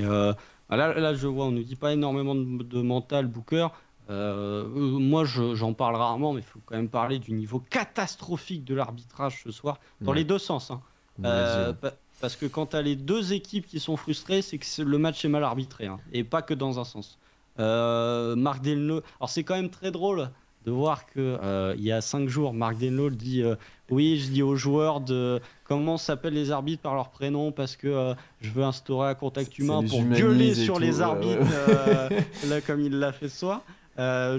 là, je vois, on nous dit pas énormément de mental Booker. Moi, j'en parle rarement, mais il faut quand même parler du niveau catastrophique de l'arbitrage ce soir, dans Ouais. les deux sens, hein. Bon, vas-y, ouais. Parce que quand tu as les deux équipes qui sont frustrées, c'est que le match est mal arbitré, hein, et pas que dans un sens. Marc Delneux, alors c'est quand même très drôle de voir que il y a 5 jours, Mark Denlow dit oui, je dis aux joueurs de comment s'appellent les arbitres par leur prénom parce que je veux instaurer un contact Ça humain les pour gueuler humanise et sur tout. les Ouais, ouais. arbitres là comme il l'a fait ce soir.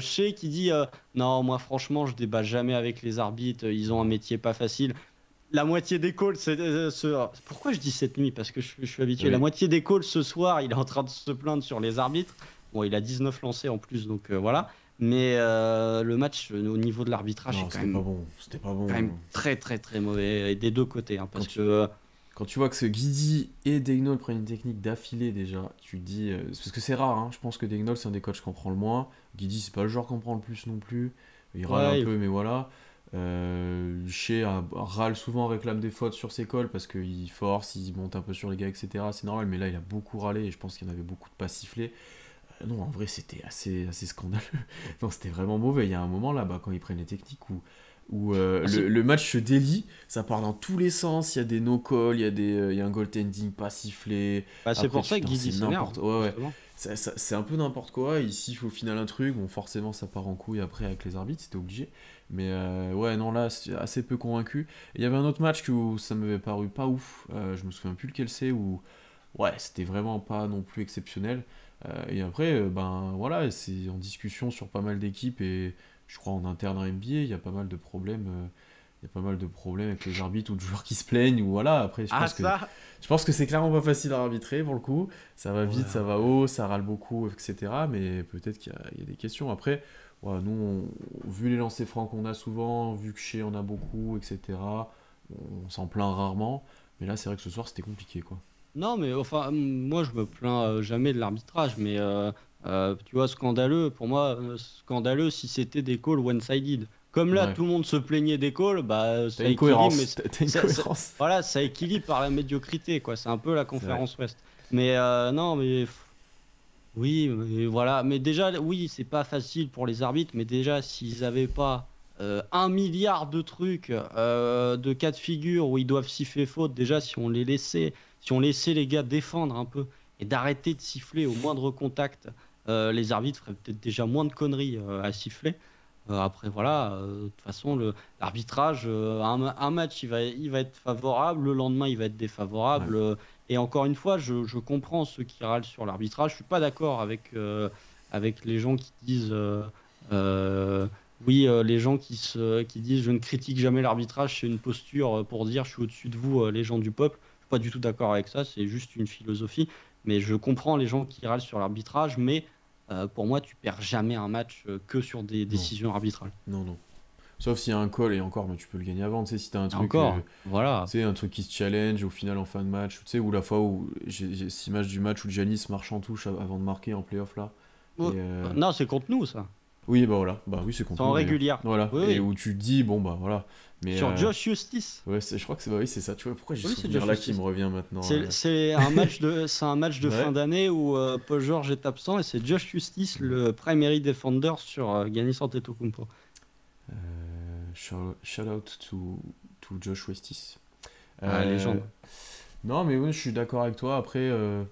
Shea qui dit non, moi franchement, je débat jamais avec les arbitres, ils ont un métier pas facile. La moitié des calls, pourquoi je dis cette nuit? Parce que je suis habitué. La Oui. moitié des calls ce soir, il est en train de se plaindre sur les arbitres. Bon, il a 19 lancés en plus, donc voilà. Mais le match, au niveau de l'arbitrage, est Non, c'était pas bon. C'était pas quand même bon. très très très mauvais et des deux côtés. Hein, Quand parce tu, que quand tu vois que ce Guidi et Dagnol prennent une technique d'affilée déjà, tu te dis. C'est parce que c'est rare, hein. Je pense que Dagnol, c'est un des coachs qui en prend le moins. Guidi, c'est pas le joueur qui en prend le plus non plus. Il râle un ouais, peu, mais voilà. Shea râle souvent, réclame des fautes sur ses calls parce qu'il force, il monte un peu sur les gars, etc. C'est normal, mais là, il a beaucoup râlé et je pense qu'il y en avait beaucoup de pas sifflés. Non, en vrai, c'était assez scandaleux. Non, c'était vraiment mauvais. Il y a un moment là, quand ils prennent les techniques où ah, le match se délie, ça part dans tous les sens. Il y a des no-calls, il y a un goaltending pas sifflé. bah, c'est Après, pour ça que putain, c'est Guidi s'énerve, n'importe. Ouais, ouais. justement. C'est un peu n'importe quoi. Il siffle au final un truc. Bon, forcément, ça part en couille après avec les arbitres, c'était obligé. Mais ouais, non, là, c'est assez peu convaincu. Et il y avait un autre match où ça m'avait paru pas ouf. Je me souviens plus lequel c'est. Où, ouais, c'était vraiment pas non plus exceptionnel. Et après, ben voilà, c'est en discussion sur pas mal d'équipes et je crois en interne en NBA, il y a pas mal de problèmes. Il y a pas mal de problèmes avec les arbitres ou de joueurs qui se plaignent ou voilà. Après, Ah, ça? je pense que c'est clairement pas facile à arbitrer pour le coup. Ça va Ouais, vite, ça va haut, ça râle beaucoup, etc. Mais peut-être qu'il y a des questions. Après, ouais, nous, vu les lancers francs qu'on a souvent, vu que chez on a beaucoup, etc. On s'en plaint rarement. Mais là, c'est vrai que ce soir, c'était compliqué, quoi. non, mais enfin, moi je me plains jamais de l'arbitrage, mais tu vois, scandaleux, pour moi, scandaleux si c'était des calls one-sided. Comme là, Ouais. tout le monde se plaignait des calls, bah T'as ça une équilibre, mais cohérence. T'as une cohérence. voilà, ça équilibre par la médiocrité, quoi. C'est un peu la C'est vrai. conférence Ouest. Mais non, mais oui, mais voilà. Mais déjà, oui, c'est pas facile pour les arbitres, mais déjà, s'ils avaient pas 1 milliard de trucs, de cas de figure où ils doivent siffler faute, déjà, si on laissait les gars défendre un peu et d'arrêter de siffler au moindre contact, les arbitres feraient peut-être déjà moins de conneries à siffler. Après, voilà, de toute façon, l'arbitrage, un match, il va être favorable, le lendemain, il va être Ouais. défavorable. Et encore une fois, je comprends ceux qui râlent sur l'arbitrage. Je suis pas d'accord avec les gens qui disent, euh, oui, les gens qui disent je ne critique jamais l'arbitrage, c'est une posture pour dire je suis au-dessus de vous, les gens du peuple. Je suis pas du tout d'accord avec ça, c'est juste une philosophie. Mais je comprends les gens qui râlent sur l'arbitrage, mais pour moi, tu perds jamais un match que sur des Non. décisions arbitrales. Non, non. Sauf s'il y a un call et encore, mais tu peux le gagner avant. Tu sais, si t'as un Et truc, encore, voilà. tu sais, un truc qui se challenge au final en fin de match. Tu sais, ou la fois où j'ai cette image du match où Giannis marche en touche avant de marquer en playoff là. Et Non, c'est contre nous, ça. oui, bah voilà. Bah oui, c'est C'est contre en nous d'ailleurs. régulière. Voilà. Oui, Et oui. où tu te dis, bon bah voilà. Mais Sur Josh Justice. ouais, je crois que c'est bah oui, c'est ça. Tu vois, pourquoi j'ai ce Oui, c'est souvenir Josh là qui me Justice. revient maintenant C'est un match de fin Ouais. d'année où Paul George est absent et c'est Josh Justice, le primary defender sur Giannis Antetokounmpo. Shout out to Josh Westis. Ah, Euh, légende. Non, mais oui, je suis d'accord avec toi. Après,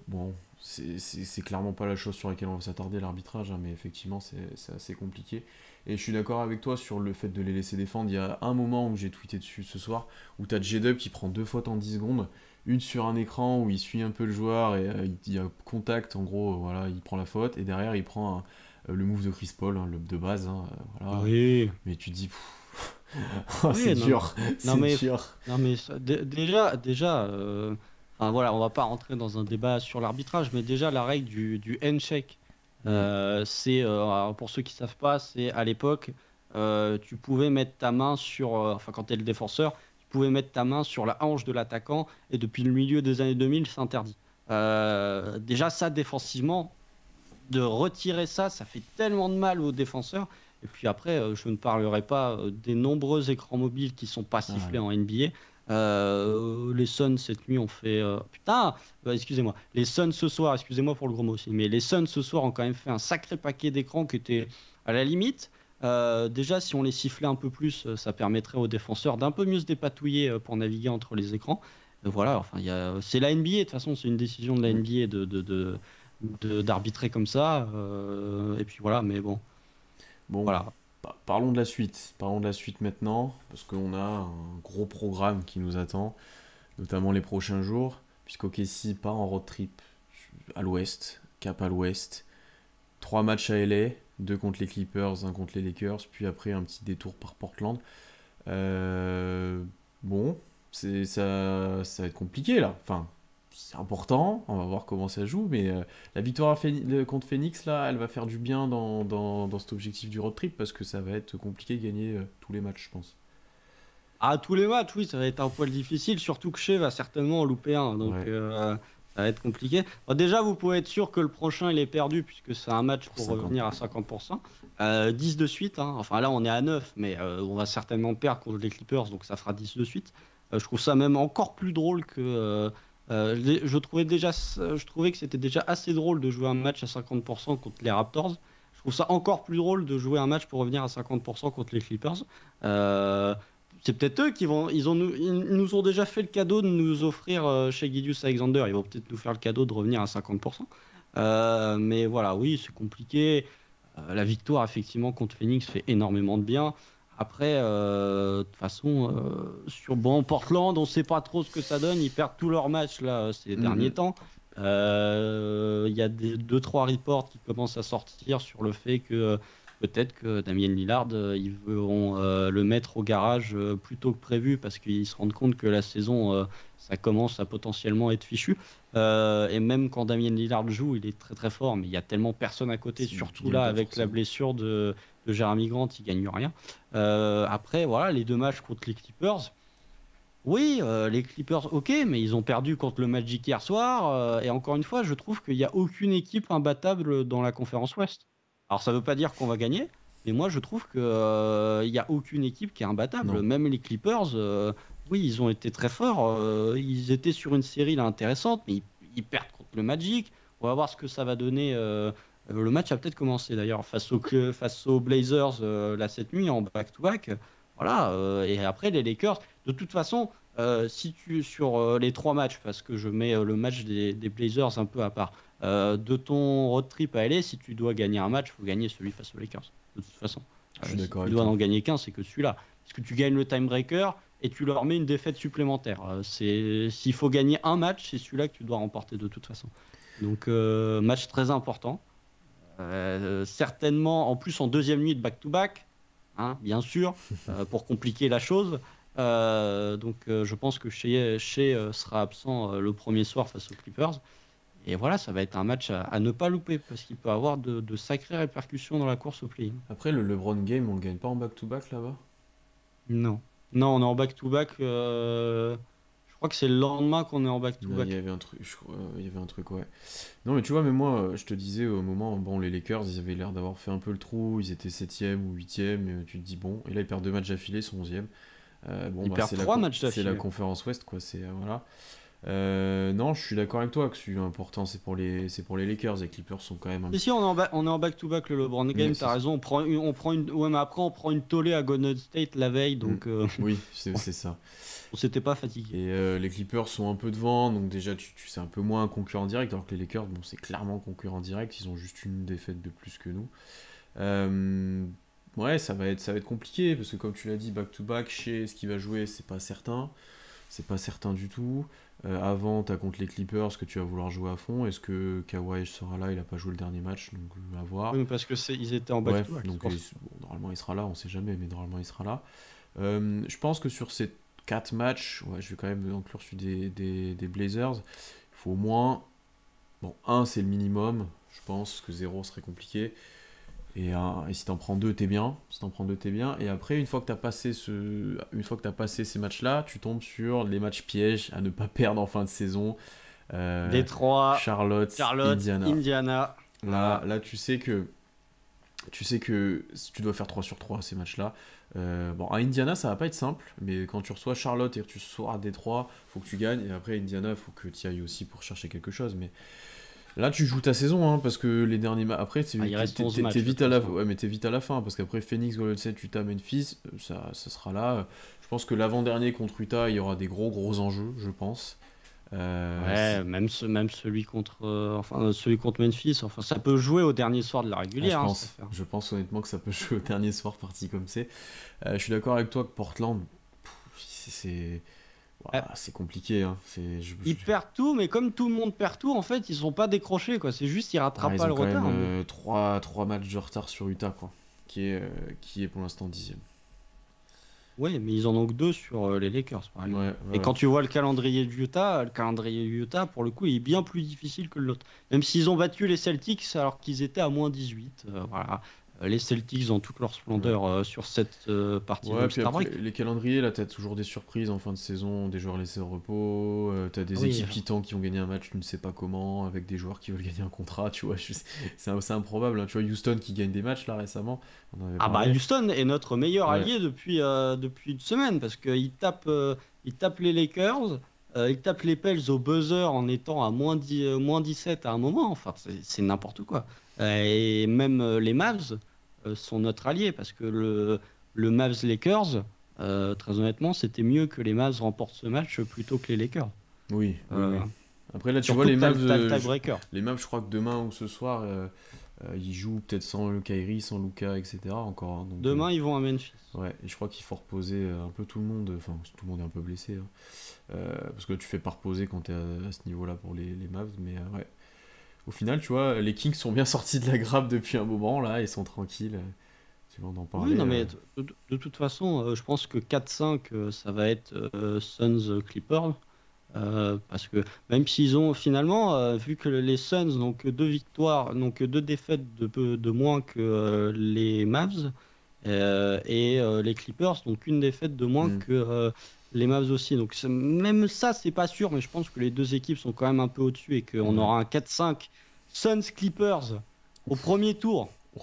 bon, c'est clairement pas la chose sur laquelle on va s'attarder, l'arbitrage, hein, mais effectivement, c'est assez compliqué. Et je suis d'accord avec toi sur le fait de les laisser défendre. Il y a un moment où j'ai tweeté dessus ce soir, où t'as J-Dub qui prend deux fautes en 10 secondes, une sur un écran où il suit un peu le joueur et il y a contact, en gros, voilà, il prend la faute, et derrière, il prend le move de Chris Paul, hein, le de base, hein, voilà. Oui. Mais tu te dis, oh, c'est Oui, non, dur, non c'est mais, dur. non mais déjà, enfin, voilà, on va pas rentrer dans un débat sur l'arbitrage, mais déjà la règle du handshake, Hmm. c'est alors, pour ceux qui savent pas, c'est à l'époque, tu pouvais mettre ta main sur, enfin quand tu es le défenseur, tu pouvais mettre ta main sur la hanche de l'attaquant, et depuis le milieu des années 2000, c'est interdit. Déjà ça défensivement, de retirer ça, ça fait tellement de mal aux défenseurs. Et puis après, je ne parlerai pas des nombreux écrans mobiles qui sont pas Ah, sifflés ouais. en NBA. Les Suns cette nuit ont fait putain, excusez-moi. Les Suns ce soir, excusez-moi pour le gros mot aussi, mais les Suns ce soir ont quand même fait un sacré paquet d'écrans qui étaient à la limite. Déjà, si on les sifflait un peu plus, ça permettrait aux défenseurs d'un peu mieux se dépatouiller pour naviguer entre les écrans. Voilà, enfin, c'est la NBA, de toute façon, c'est une décision de la Hmm. NBA d'arbitrer comme ça. Et puis voilà, mais bon, Bon, voilà. Parlons de la suite. Parlons de la suite maintenant, parce qu'on a un gros programme qui nous attend, notamment les prochains jours, puisqu'OKC part en road trip à l'ouest, cap à l'ouest. 3 matchs à LA, 2 contre les Clippers, 1 contre les Lakers, puis après un petit détour par Portland. Bon, ça va être compliqué là. Enfin, c'est important, on va voir comment ça joue, mais la victoire contre Phoenix, là, elle va faire du bien dans cet objectif du road trip, parce que ça va être compliqué de gagner tous les matchs, je pense. À tous les matchs, oui, ça va être un poil difficile, surtout que Shea va certainement en louper un, donc Ouais, ça va être compliqué. Bon, déjà, vous pouvez être sûr que le prochain, il est perdu, puisque c'est un match pour pour 50. revenir à 50%. 10 de suite, hein. Enfin là, on est à 9, mais on va certainement perdre contre les Clippers, donc ça fera 10 de suite. Je trouve ça même encore plus drôle que... je trouvais que c'était déjà assez drôle de jouer un match à 50% contre les Raptors. Je trouve ça encore plus drôle de jouer un match pour revenir à 50% contre les Clippers. Euh, c'est peut-être eux qui vont. Ils nous ont déjà fait le cadeau de nous offrir chez Gideus Alexander. Ils vont peut-être nous faire le cadeau de revenir à 50%. Mais voilà, oui, c'est compliqué. La victoire, effectivement, contre Phoenix fait énormément de bien. Après, de toute façon, sur Portland, on ne sait pas trop ce que ça donne. Ils perdent tous leurs matchs là, ces derniers Mhm. temps. Il y a deux, trois reports qui commencent à sortir sur le fait que peut-être que Damien Lillard, ils vont le mettre au garage plus tôt que prévu parce qu'ils se rendent compte que la saison, ça commence à potentiellement être fichu. Et même quand Damien Lillard joue, il est très très fort, mais il y a tellement personne à côté, Tu surtout gagnes là pas avec la forcément. blessure de Jeremy Grant, il gagne rien. Après, voilà, les deux matchs contre les Clippers. Oui, les Clippers, ok, mais ils ont perdu contre le Magic hier soir. Et encore une fois, je trouve qu'il n'y a aucune équipe imbattable dans la conférence Ouest. Alors, ça ne veut pas dire qu'on va gagner, mais moi, je trouve qu'il n'y a aucune équipe qui est imbattable. Non. Même les Clippers, oui, ils ont été très forts. Ils étaient sur une série là, intéressante, mais ils perdent contre le Magic. On va voir ce que ça va donner. Le match a peut-être commencé d'ailleurs face aux Blazers là, cette nuit en back-to-back. Voilà, et après, les Lakers. De toute façon, si tu sur les trois matchs, parce que je mets le match des Blazers un peu à part, de ton road trip à aller, si tu dois gagner un match, il faut gagner celui face aux Lakers. De toute façon, Je suis si d'accord tu avec dois toi. en gagner qu'un, c'est que celui-là. Parce que tu gagnes le tiebreaker et tu leur mets une défaite supplémentaire. S'il faut gagner un match, c'est celui-là que tu dois remporter de toute façon. Donc, match très important. Certainement, en plus, en deuxième nuit de back-to-back, hein, bien sûr, pour compliquer la chose. Donc, je pense que Shea sera absent le premier soir face aux Clippers. Et voilà, ça va être un match à ne pas louper parce qu'il peut avoir de sacrées répercussions dans la course au play. Après, le LeBron Game, on le gagne pas en back-to-back là-bas? Non. Non, on est en back-to-back. Je crois que c'est le lendemain qu'on est en Non, il y back-to-back. avait un truc, il y avait un truc, ouais. Non, mais tu vois, mais moi, je te disais au moment, bon, les Lakers, ils avaient l'air d'avoir fait un peu le trou, ils étaient septième ou huitième, et tu te dis, bon, et là, ils perdent 2 matchs d'affilée, ils sont 11e. Bon, Ils bah, perdent trois matchs c'est la d'affilée. conférence Ouest, quoi, c'est, voilà. Non, je suis d'accord avec toi que c'est important, c'est pour les Lakers, les Clippers sont quand même un... Si, si, on est en back-to-back le LeBron Ouais, Game, t'as raison. Ouais, mais après, on prend une tollée à Golden State la veille, Mm. donc Oui, c'est ça. on s'était pas fatigué. Et les Clippers sont un peu devant, donc déjà, c'est un peu moins un concurrent direct, alors que les Lakers, bon, c'est clairement concurrent direct, ils ont juste une défaite de plus que nous. Euh, ouais, ça va être compliqué parce que comme tu l'as dit, back-to-back, chez ce qui va jouer, c'est pas certain du tout. Avant, t'as contre les Clippers que tu vas vouloir jouer à fond. Est-ce que Kawhi sera là? Il a pas joué le dernier match, donc à Oui, voir. mais parce que ils étaient en Ouais, back-to-back, c'est donc pour ça. bon, normalement il sera là, on sait jamais, mais normalement il sera là. Je pense que sur ces 4 matchs, ouais, je vais quand même inclure celui des Blazers. Il faut au moins, bon, un c'est le minimum, je pense que 0 serait compliqué. Et si t'en prends deux, t'es bien. Si t'en prends deux, t'es bien. Et après, une fois que t'as passé ces matchs-là, tu tombes sur les matchs pièges à ne pas perdre en fin de saison. Euh, Détroit, Charlotte, Charlotte, Indiana. Indiana. Voilà. Là, tu sais que tu dois faire 3 sur 3 ces matchs-là. Bon, à Indiana, ça va pas être simple, mais quand tu reçois Charlotte et que tu reçois à Détroit, faut que tu gagnes. Et après, Indiana, faut que tu y ailles aussi pour chercher quelque chose. Mais là, tu joues ta saison, hein, parce que les derniers matchs. Après, Ah, il reste 11 t'es matchs de vite toute à la... façon. ouais, mais t'es vite à la fin, parce qu'après Phoenix, Golden State, Utah, Memphis, ça sera là. Je pense que l'avant-dernier contre Utah, il y aura des gros enjeux, je pense. Ouais, même celui contre, celui contre Memphis. Enfin, ça peut jouer au dernier soir de la régulière, hein, cette affaire. Je pense honnêtement que ça peut jouer au dernier soir, parti comme c'est. Je suis d'accord avec toi que Portland, c'est Euh, ouah, c'est compliqué. Hein. Ils perdent tout, mais comme tout le monde perd tout, en fait, ils sont pas décrochés, quoi. C'est juste, ils rattrapent Ils pas ont le quand même retard. Mais... 3 matchs de retard sur Utah, quoi, qui est pour l'instant 10e. Ouais, mais ils en ont que 2 sur les Lakers, par exemple. Ouais, Et ouais. quand tu vois le calendrier du Utah, pour le coup, il est bien plus difficile que l'autre. Même s'ils ont battu les Celtics alors qu'ils étaient à moins 18. Voilà. Les Celtics dans toute leur Ouais. splendeur sur cette partie Ouais, puis d'All-Star après, Break. les calendriers, là, t'as toujours des surprises en fin de saison, des joueurs laissés au repos, t'as des Oui, équipes titans qui ont gagné un match, tu ne sais pas comment, avec des joueurs qui veulent gagner un contrat, tu vois, c'est improbable, hein. Tu vois, Houston qui gagne des matchs, là, récemment, on en avait ah bah parlé. Houston est notre meilleur Ouais, allié depuis une semaine parce il tape les Lakers, il tape les Pels au buzzer en étant à moins 17 à un moment. Enfin, c'est n'importe quoi. Et même les Mavs sont notre allié parce que le Mavs Lakers, très honnêtement, c'était mieux que les Mavs remportent ce match plutôt que les Lakers. oui, oui, Euh, oui. Après, là, tu vois, Surtout que t'as le tiebreaker. Les Mavs, je crois que demain ou ce soir, ils jouent peut-être sans le Kyrie, sans Luka, etc. encore, hein, donc, Demain, ils vont à Memphis. ouais, et je crois qu'il faut reposer un peu tout le monde, enfin, tout le monde est un peu blessé, hein. Parce que tu fais pas reposer quand t'es à ce niveau-là pour les Mavs, mais ouais. Au final, tu vois, les Kings sont bien sortis de la grappe depuis un moment, là, ils sont tranquilles. Tu vois, on en Oui, parlait. non, mais de toute façon, je pense que 4-5, ça va être Suns Clippers. Parce que même s'ils ont finalement, vu que les Suns n'ont que 2 victoires, n'ont que 2 défaites de moins que les Mavs, et les Clippers n'ont qu'une défaite de moins Hmm, que les Mavs aussi. Donc même ça, c'est pas sûr, mais je pense que les deux équipes sont quand même un peu au-dessus et qu'on ouais. aura un 4-5 Suns Clippers au premier tour. Oh,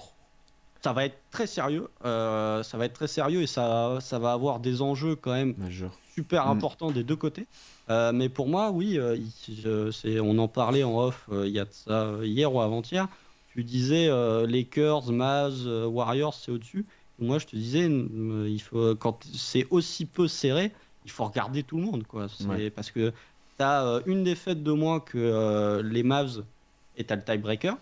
Ça va être très sérieux. Ça va être très sérieux et ça va avoir des enjeux quand même majeur. super Hmm, importants des deux côtés. Mais pour moi, oui, on en parlait en off il y a de ça hier ou avant-hier. Tu disais Lakers, Mavs, Warriors, c'est au-dessus. Moi, je te disais, il faut, quand c'est aussi peu serré, il faut regarder tout le monde, quoi. ouais. C'est parce que tu as une défaite de moins que les Mavs et tu as le tiebreaker.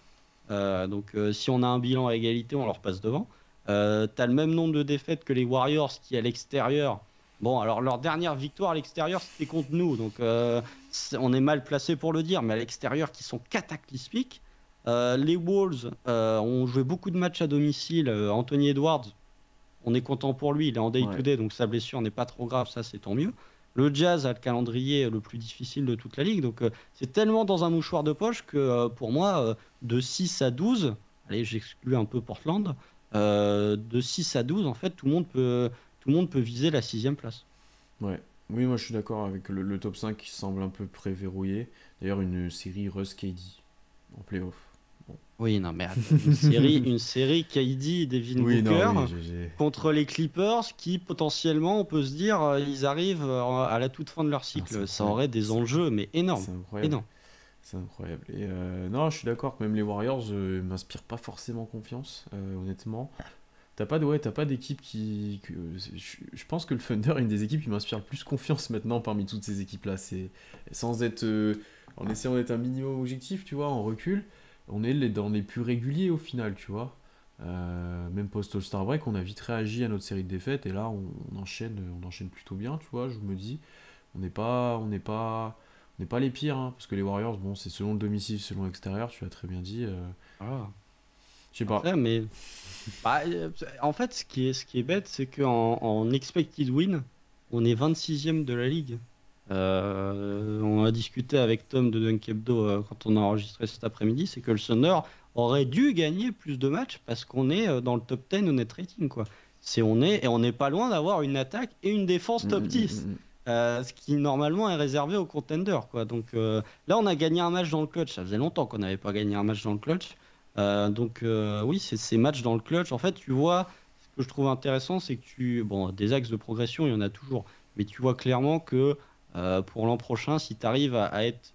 Si on a un bilan à égalité, on leur passe devant. Tu as le même nombre de défaites que les Warriors qui, à l'extérieur, bon, alors leur dernière victoire à l'extérieur, c'était contre nous, donc on est mal placé pour le dire, mais à l'extérieur, qui sont cataclysmiques. Les Wolves ont joué beaucoup de matchs à domicile. Anthony Edwards, on est content pour lui, il est en Ouais. day-to-day, donc sa blessure n'est pas trop grave, ça c'est tant mieux. Le Jazz a le calendrier le plus difficile de toute la ligue, donc c'est tellement dans un mouchoir de poche que pour moi, de 6 à 12, allez, j'exclus un peu Portland, de 6 à 12, en fait, tout le monde peut viser la 6e place. Ouais. Oui, moi je suis d'accord avec le top 5 qui semble un peu préverrouillé. D'ailleurs, une série Russ KD en playoff. Bon. Oui, non, mais attends, une série KD, Devin Oui, non, Booker oui, contre les Clippers qui potentiellement, on peut se dire, ils arrivent à la toute fin de leur non, c'est cycle. Ça incroyable. aurait des enjeux, mais énormes. C'est incroyable. Énormes. C'est incroyable. Et non, je suis d'accord que même les Warriors m'inspirent pas forcément confiance, honnêtement. T'as pas d'équipe je pense que le Thunder est une des équipes qui m'inspire le plus confiance maintenant parmi toutes ces équipes-là. C'est sans être, en essayant d'être un minimum objectif, tu vois, en recul, on est dans les plus réguliers au final, tu vois. Même post All-Star Break, on a vite réagi à notre série de défaites et là on enchaîne plutôt bien, tu vois. Je me dis, on n'est pas les pires, hein, parce que les Warriors, bon, c'est selon le domicile, selon l'extérieur, tu l'as très bien dit. Voilà. Je sais pas. Après, mais bah, en fait, ce qui est bête, c'est en expected win, on est 26e de la ligue. On a discuté avec Tom de Dunk Hebdo quand on a enregistré cet après-midi, c'est que le Thunder aurait dû gagner plus de matchs parce qu'on est dans le top 10 au net rating, quoi. Et on n'est pas loin d'avoir une attaque et une défense top 10, ce qui normalement est réservé aux contenders, quoi. Donc là, on a gagné un match dans le clutch. Ça faisait longtemps qu'on n'avait pas gagné un match dans le clutch. Oui, c'est ces matchs dans le clutch. En fait, tu vois, ce que je trouve intéressant, c'est que bon, des axes de progression, il y en a toujours, mais tu vois clairement que pour l'an prochain, si tu arrives à être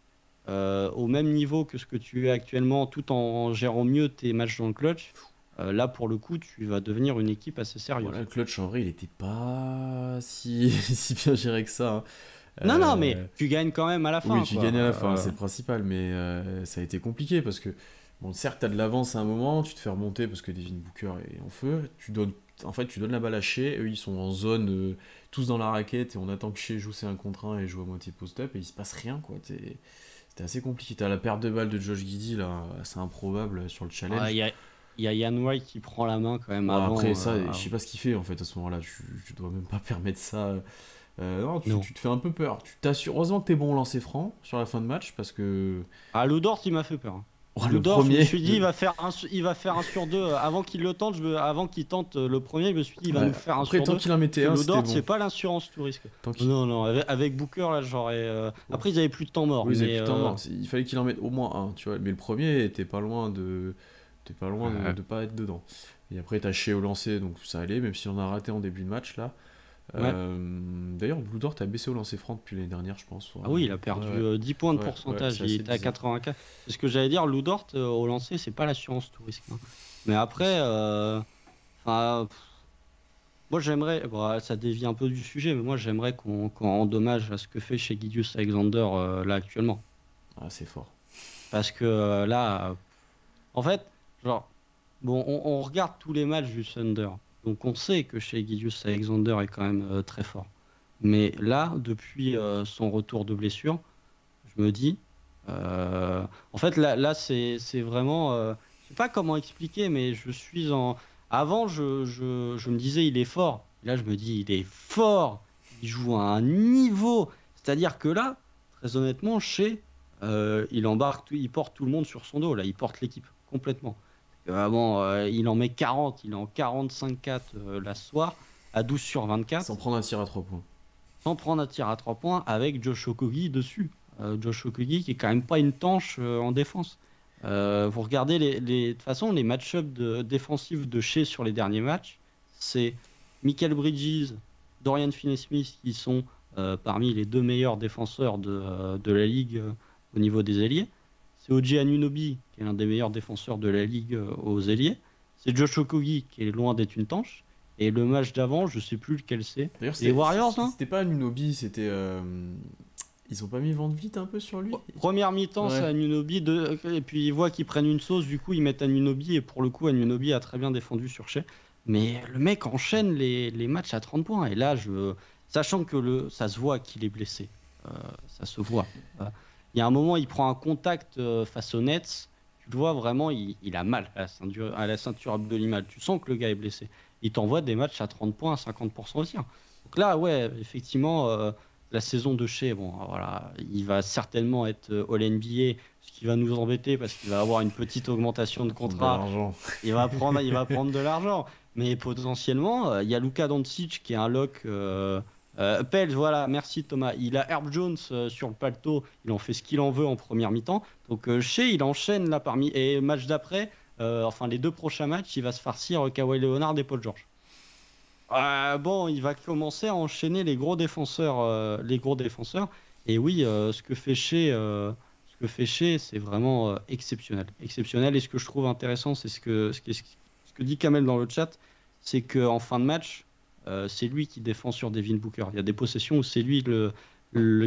au même niveau que ce que tu es actuellement, tout en gérant mieux tes matchs dans le clutch, là, pour le coup, tu vas devenir une équipe assez Voilà, sérieuse. le clutch en vrai, il était pas si, si bien géré que ça, hein. Non, non, mais Euh, tu gagnes quand même à la oui, fin, tu gagnes à quoi. la fin, c'est le principal, mais ça a été compliqué parce que, bon, certes, t'as de l'avance à un moment, tu te fais remonter parce que Devin Booker est en feu, en fait, tu donnes la balle à Shea, eux ils sont en zone, tous dans la raquette, et on attend que Shea joue ses 1 contre 1 et joue à moitié post-up, et il se passe rien, quoi. C'était assez compliqué. T'as la perte de balle de Josh Giddey, là, assez improbable sur le Ah, challenge. il y a Ian Wright qui prend la main quand même Bon, après, avant. ça, je sais pas ce qu'il fait en fait à ce moment-là, tu dois même pas permettre ça. Non, Non. tu te fais un peu peur. Tu t'assures, heureusement que t'es bon au lancer franc sur la fin de match parce que. Ah, Lou Dort, il m'a fait peur, hein. Oh, le Lou Dort, je me premier. suis dit, il va faire un sur deux. Avant qu'il le tente, avant qu'il tente le premier, je me suis dit, il va Ouais, nous faire un après, sur tant deux. qu'il en Parce mettait que un, Lou c'était Dort, bon. c'est pas l'assurance tout risque. Tant qu'il- Non, non, avec Booker, là, j'aurais. Bon. Après, ils avaient plus de temps mort, Oui, ils avaient mais. plus de temps mort. Il fallait qu'il en mette au moins un, tu vois. Mais le premier, t'es pas loin de. T'es pas loin Ouais. de pas être dedans. Et après, t'as Shea au lancer, donc ça allait, même si on a raté en début de match là. Ouais. D'ailleurs, Blue Dort a baissé au lancer franc depuis l'année dernière, je pense. Ah oui, il a Ouais, perdu ouais, 10 points de ouais, ouais, pourcentage. c'est Il assez était à bizarre. 84. C'est ce que j'allais dire. Lou Dort, au lancer, c'est pas l'assurance tout risque, hein. Mais après, enfin, moi j'aimerais, bon, ça dévie un peu du sujet, mais moi j'aimerais qu'on rende hommage à ce que fait chez Gideus Alexander là actuellement. Ah, c'est fort. Parce que là, en fait, genre, bon, on regarde tous les matchs du Thunder. Donc on sait que chez Gideus Alexander est quand même très fort. Mais là, depuis son retour de blessure, je me dis, euh, en fait, là c'est vraiment, je sais pas comment expliquer, mais je suis en. Avant, je me disais, il est fort. Là, je me dis, il est fort. Il joue à un niveau. C'est-à-dire que là, très honnêtement, il embarque, il porte tout le monde sur son dos. Là, il porte l'équipe complètement. Avant, il en met 40, il est en 45-4 la soir, à 12 sur Sans 24 prendre un tir à 3 points. sans prendre un tir à 3 points avec Josh Okogie dessus. Josh Okogie qui est quand même pas une tanche en défense. Vous regardez de toute façon les match-ups défensifs de Shea sur les derniers matchs, c'est Michael Bridges, Dorian Finney-Smith qui sont parmi les deux meilleurs défenseurs de la ligue au niveau des ailiers. C'est OG Anunoby qui est l'un des meilleurs défenseurs de la ligue aux ailiers. C'est Josh Okogie qui est loin d'être une tanche. Et le match d'avant, je sais plus lequel c'est. D'ailleurs, Les Warriors, non? c'était pas Anunoby, c'était. Ils ont pas mis vente vite un peu sur lui? Première mi-temps, c'est Ouais. Anunoby. Et puis ils voient qu'ils prennent une sauce, du coup ils mettent Anunoby. Et pour le coup, Anunoby a très bien défendu sur Shea. Mais le mec enchaîne les matchs à 30 points. Et là, sachant que ça se voit qu'il est blessé. Euh, Ça se voit. Il y a un moment, il prend un contact face aux Nets. Tu le vois vraiment, il a mal à la ceinture abdominale. Tu sens que le gars est blessé. Il t'envoie des matchs à 30 points, à 50% aussi, hein. Donc là, ouais, effectivement, la saison de Shea, bon, voilà, il va certainement être All-NBA, ce qui va nous embêter parce qu'il va avoir une petite augmentation de Prendre de contrat. l'argent. Il va prendre de l'argent. Mais potentiellement, il y a Luka Doncic qui est un lock. Pels, voilà, merci Thomas. Il a Herb Jones sur le paletot. Il en fait ce qu'il en veut en première mi-temps. Donc Shea, il enchaîne là parmi. Et match d'après, enfin les deux prochains matchs, il va se farcir Kawhi Leonard et Paul George. Bon, il va commencer à enchaîner les gros défenseurs, les gros défenseurs. Et oui, ce que fait Shea, c'est vraiment exceptionnel, exceptionnel. Et ce que je trouve intéressant, c'est ce que dit Kamel dans le chat, c'est qu'en fin de match, c'est lui qui défend sur Devin Booker. Il y a des possessions où c'est lui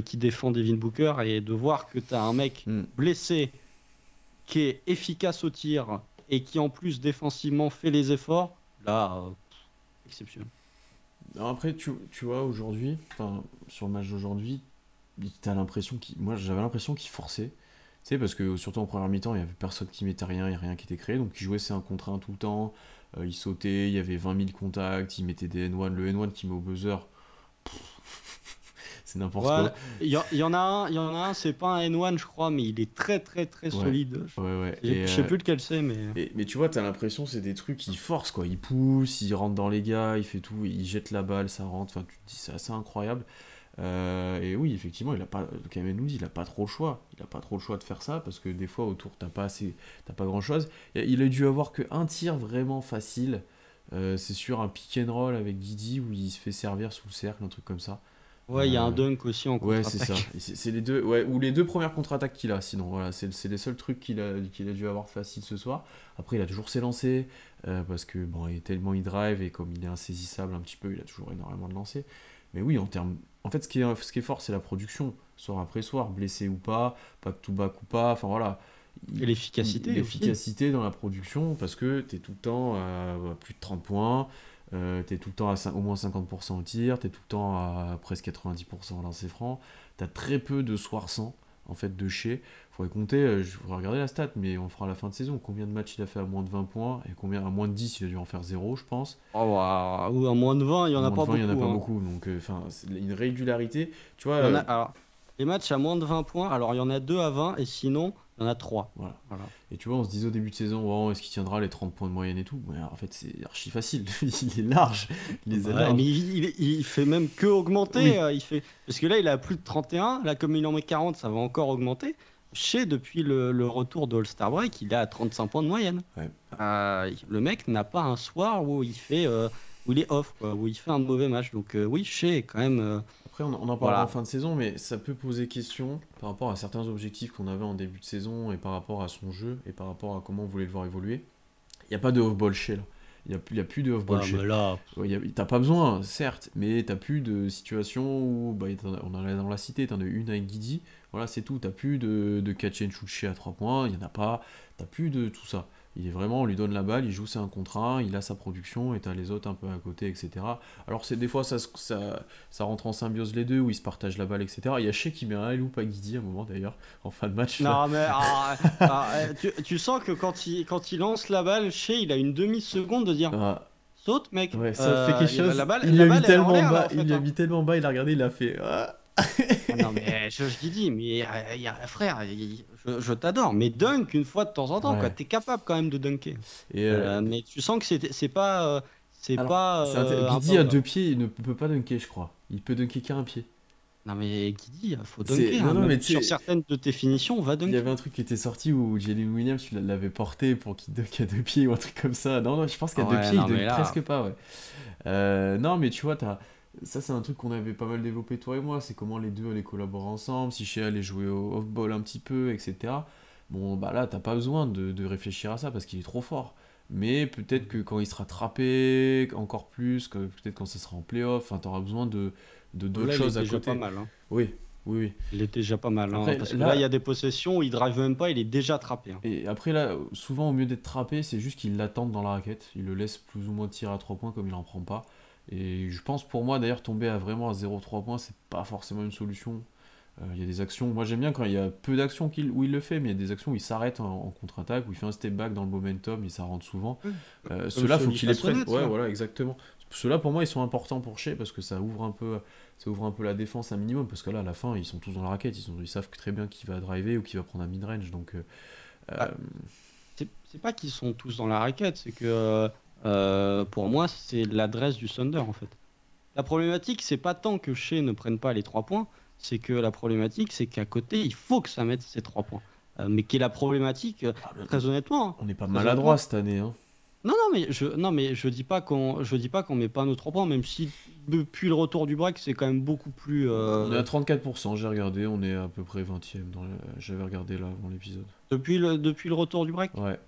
qui défend Devin Booker, et de voir que tu as un mec Hmm. blessé qui est efficace au tir et qui en plus défensivement fait les efforts, là, exceptionnel. Alors après, tu vois, aujourd'hui, enfin, sur le match d'aujourd'hui, t'as l'impression moi j'avais l'impression qu'il forçait. Tu sais, parce que surtout en première mi-temps, il y avait personne qui mettait rien, il n'y a rien qui était créé. Donc il jouait c'est un contre un tout le temps, il sautait, il y avait 20 000 contacts, il mettait des N1. Le N1 qui met au buzzer, c'est n'importe Ouais, quoi. il y en a un, c'est pas un N1, je crois, mais il est très très très Ouais, solide. ouais, ouais. Je sais plus lequel c'est, mais. Mais tu vois, t'as l'impression c'est des trucs qui forcent quoi. Il pousse, il rentre dans les gars, il fait tout, il jette la balle, ça rentre. Enfin, tu te dis c'est assez incroyable. Et oui, effectivement, il a pas, Kamel nous dit, il a pas trop le choix. Il a pas trop le choix de faire ça parce que des fois autour t'as pas grand chose. Il a dû avoir que un tir vraiment facile. C'est sur un pick and roll avec Guidi où il se fait servir sous le cercle, un truc comme ça. Ouais, il y a un Euh, dunk aussi en Ouais, c'est ça. contre-attaque. Et c'est les deux, ouais, ou les deux premières contre-attaques qu'il a, sinon, voilà, c'est les seuls trucs qu'il a dû avoir facile ce soir. Après, il a toujours ses lancers, parce que, bon, tellement il drive et comme il est insaisissable un petit peu, il a toujours énormément de lancers. Mais oui, en fait, ce qui est fort, c'est la production. Soir après soir, blessé ou pas, back-to-back ou pas, enfin voilà. Et l'efficacité aussi. L'efficacité dans la production, parce que tu es tout le temps à plus de 30 points, tu es tout le temps au moins 50% au tir, tu es tout le temps à presque 90% au lancer franc, tu as très peu de soirs sans, en fait, de chez. Faudrait compter, je voudrais regarder la stat, mais on fera à la fin de saison. Combien de matchs il a fait à moins de 20 points, et combien à moins de 10, il a dû en faire zéro, je pense. Oh, waouh, ou à moins de 20, il y À en a moins de pas 20, il n'y en a beaucoup, pas hein. beaucoup, donc enfin, c'est une régularité. Tu vois, Il y en a, alors, les matchs à moins de 20 points, alors il y en a 2 à 20 et sinon, il y en a 3. voilà. Voilà. Et tu vois, on se disait au début de saison, oh, est-ce qu'il tiendra les 30 points de moyenne et tout? Ouais, en fait, c'est archi facile. Il est large. Il les a Ouais, mais larges. il fait même que augmenter. Oui. Parce que là, il a plus de 31. Là, comme il en met 40, ça va encore augmenter. Chez, depuis le retour de All-Star Break, il est à 35 points de moyenne. Ouais. Le mec n'a pas un soir où où il est off, quoi, où il fait un mauvais match. Donc oui, Shea est quand même, Après, on en parlera en voilà. fin de saison, mais ça peut poser question par rapport à certains objectifs qu'on avait en début de saison et par rapport à son jeu et par rapport à comment on voulait le voir évoluer. Il n'y a pas de off-ball chez là. Il y a plus de off-ball Ouais, chez. mais là, Ouais, t'as pas besoin, certes, mais t'as plus de situation où, bah, on l'a cité, t'en as eu une avec Guidi, voilà, c'est tout. T'as plus de catch and shoot chez à 3 points, il y en a pas, t'as plus de tout ça. Il est vraiment, on lui donne la balle, il joue c'est un contre un, il a sa production et t'as les autres un peu à côté, etc. Alors c'est des fois ça rentre en symbiose les deux où ils se partagent la balle, etc. Il y a Shea qui met un loop à Guidi à un moment d'ailleurs, en fin de match là. non, mais tu sens que quand il lance la balle, Shea, il a une demi-seconde de dire Ah, saute, mec. ouais, ça fait quelque chose. Il lui La a mis balle, elle est en tellement l'air, là, bas, en il fait, lui a hein. mis tellement bas, il a regardé, il a fait. Ah. Ah non, mais je dis, mais frère, je t'adore, mais dunk une fois de temps en temps, quoi. Ouais. T'es capable quand même de dunker. Et Mais tu sens que c'est alors, pas un Guidi à power. deux pieds, il ne peut pas dunker, je crois. Il peut dunker qu'à un pied. Non, mais qui dit, faut C'est... dunker, Non, hein. non, Même mais tu sur sais, certaines de tes finitions, on va il y dunker. avait un truc qui était sorti où Jalen Williams, tu l'avais porté pour qu'il dunk à deux pieds ou un truc comme ça. Non, non, je pense qu'à Ah deux ouais, pieds, il non, mais dunk là, presque pas, ouais. Non, mais tu vois, ça, c'est un truc qu'on avait pas mal développé, toi et moi. C'est comment les deux allaient collaborer ensemble, si Shea allait jouer au off-ball un petit peu, etc. Bon, bah là, t'as pas besoin de réfléchir à ça parce qu'il est trop fort. Mais peut-être que quand il sera trappé encore plus, peut-être quand ça sera en playoff, enfin, t'auras besoin de d'autres là, il est choses à déjà pas côté. mal, hein. Oui, oui, oui. Il est déjà pas mal, hein. Après, Parce que là, il y là, a des possessions où il drive même pas, il est déjà attrapé, hein. et après, là, souvent, au mieux d'être trappé, c'est juste qu'il l'attende dans la raquette. Il le laisse plus ou moins tirer à 3 points comme il en prend pas. Et je pense pour moi, d'ailleurs, tomber à vraiment à 0,3 points, c'est pas forcément une solution. Il y a des actions, moi j'aime bien quand il y a peu d'actions où il le fait, mais il y a des actions où il s'arrête en contre-attaque, où il fait un step back dans le momentum, et ça rentre souvent. Oui. Comme Ceux-là, faut celui qu'il les face au prenne. Nets, Ouais, là. voilà, exactement. Ceux-là, pour moi, ils sont importants pour Shea parce que ça ouvre un peu la défense un minimum. Parce que là, à la fin, ils sont tous dans la raquette. Ils savent très bien qui va driver ou qui va prendre un mid-range. Donc, euh, Bah, c'est pas qu'ils sont tous dans la raquette, c'est que pour moi, c'est l'adresse du Thunder en fait. La problématique, c'est pas tant que Shea ne prenne pas les 3 points, c'est que la problématique, c'est qu'à côté, il faut que ça mette ces 3 points. Mais qui est la problématique, ah, très honnêtement, hein, on n'est pas très maladroit honnêtement. cette année, hein. Non, mais je dis pas qu'on met pas nos 3 points, même si depuis le retour du break, c'est quand même beaucoup plus. On est à 34%, j'ai regardé. On est à peu près 20e. J'avais regardé là avant l'épisode. Depuis le retour du break. Ouais.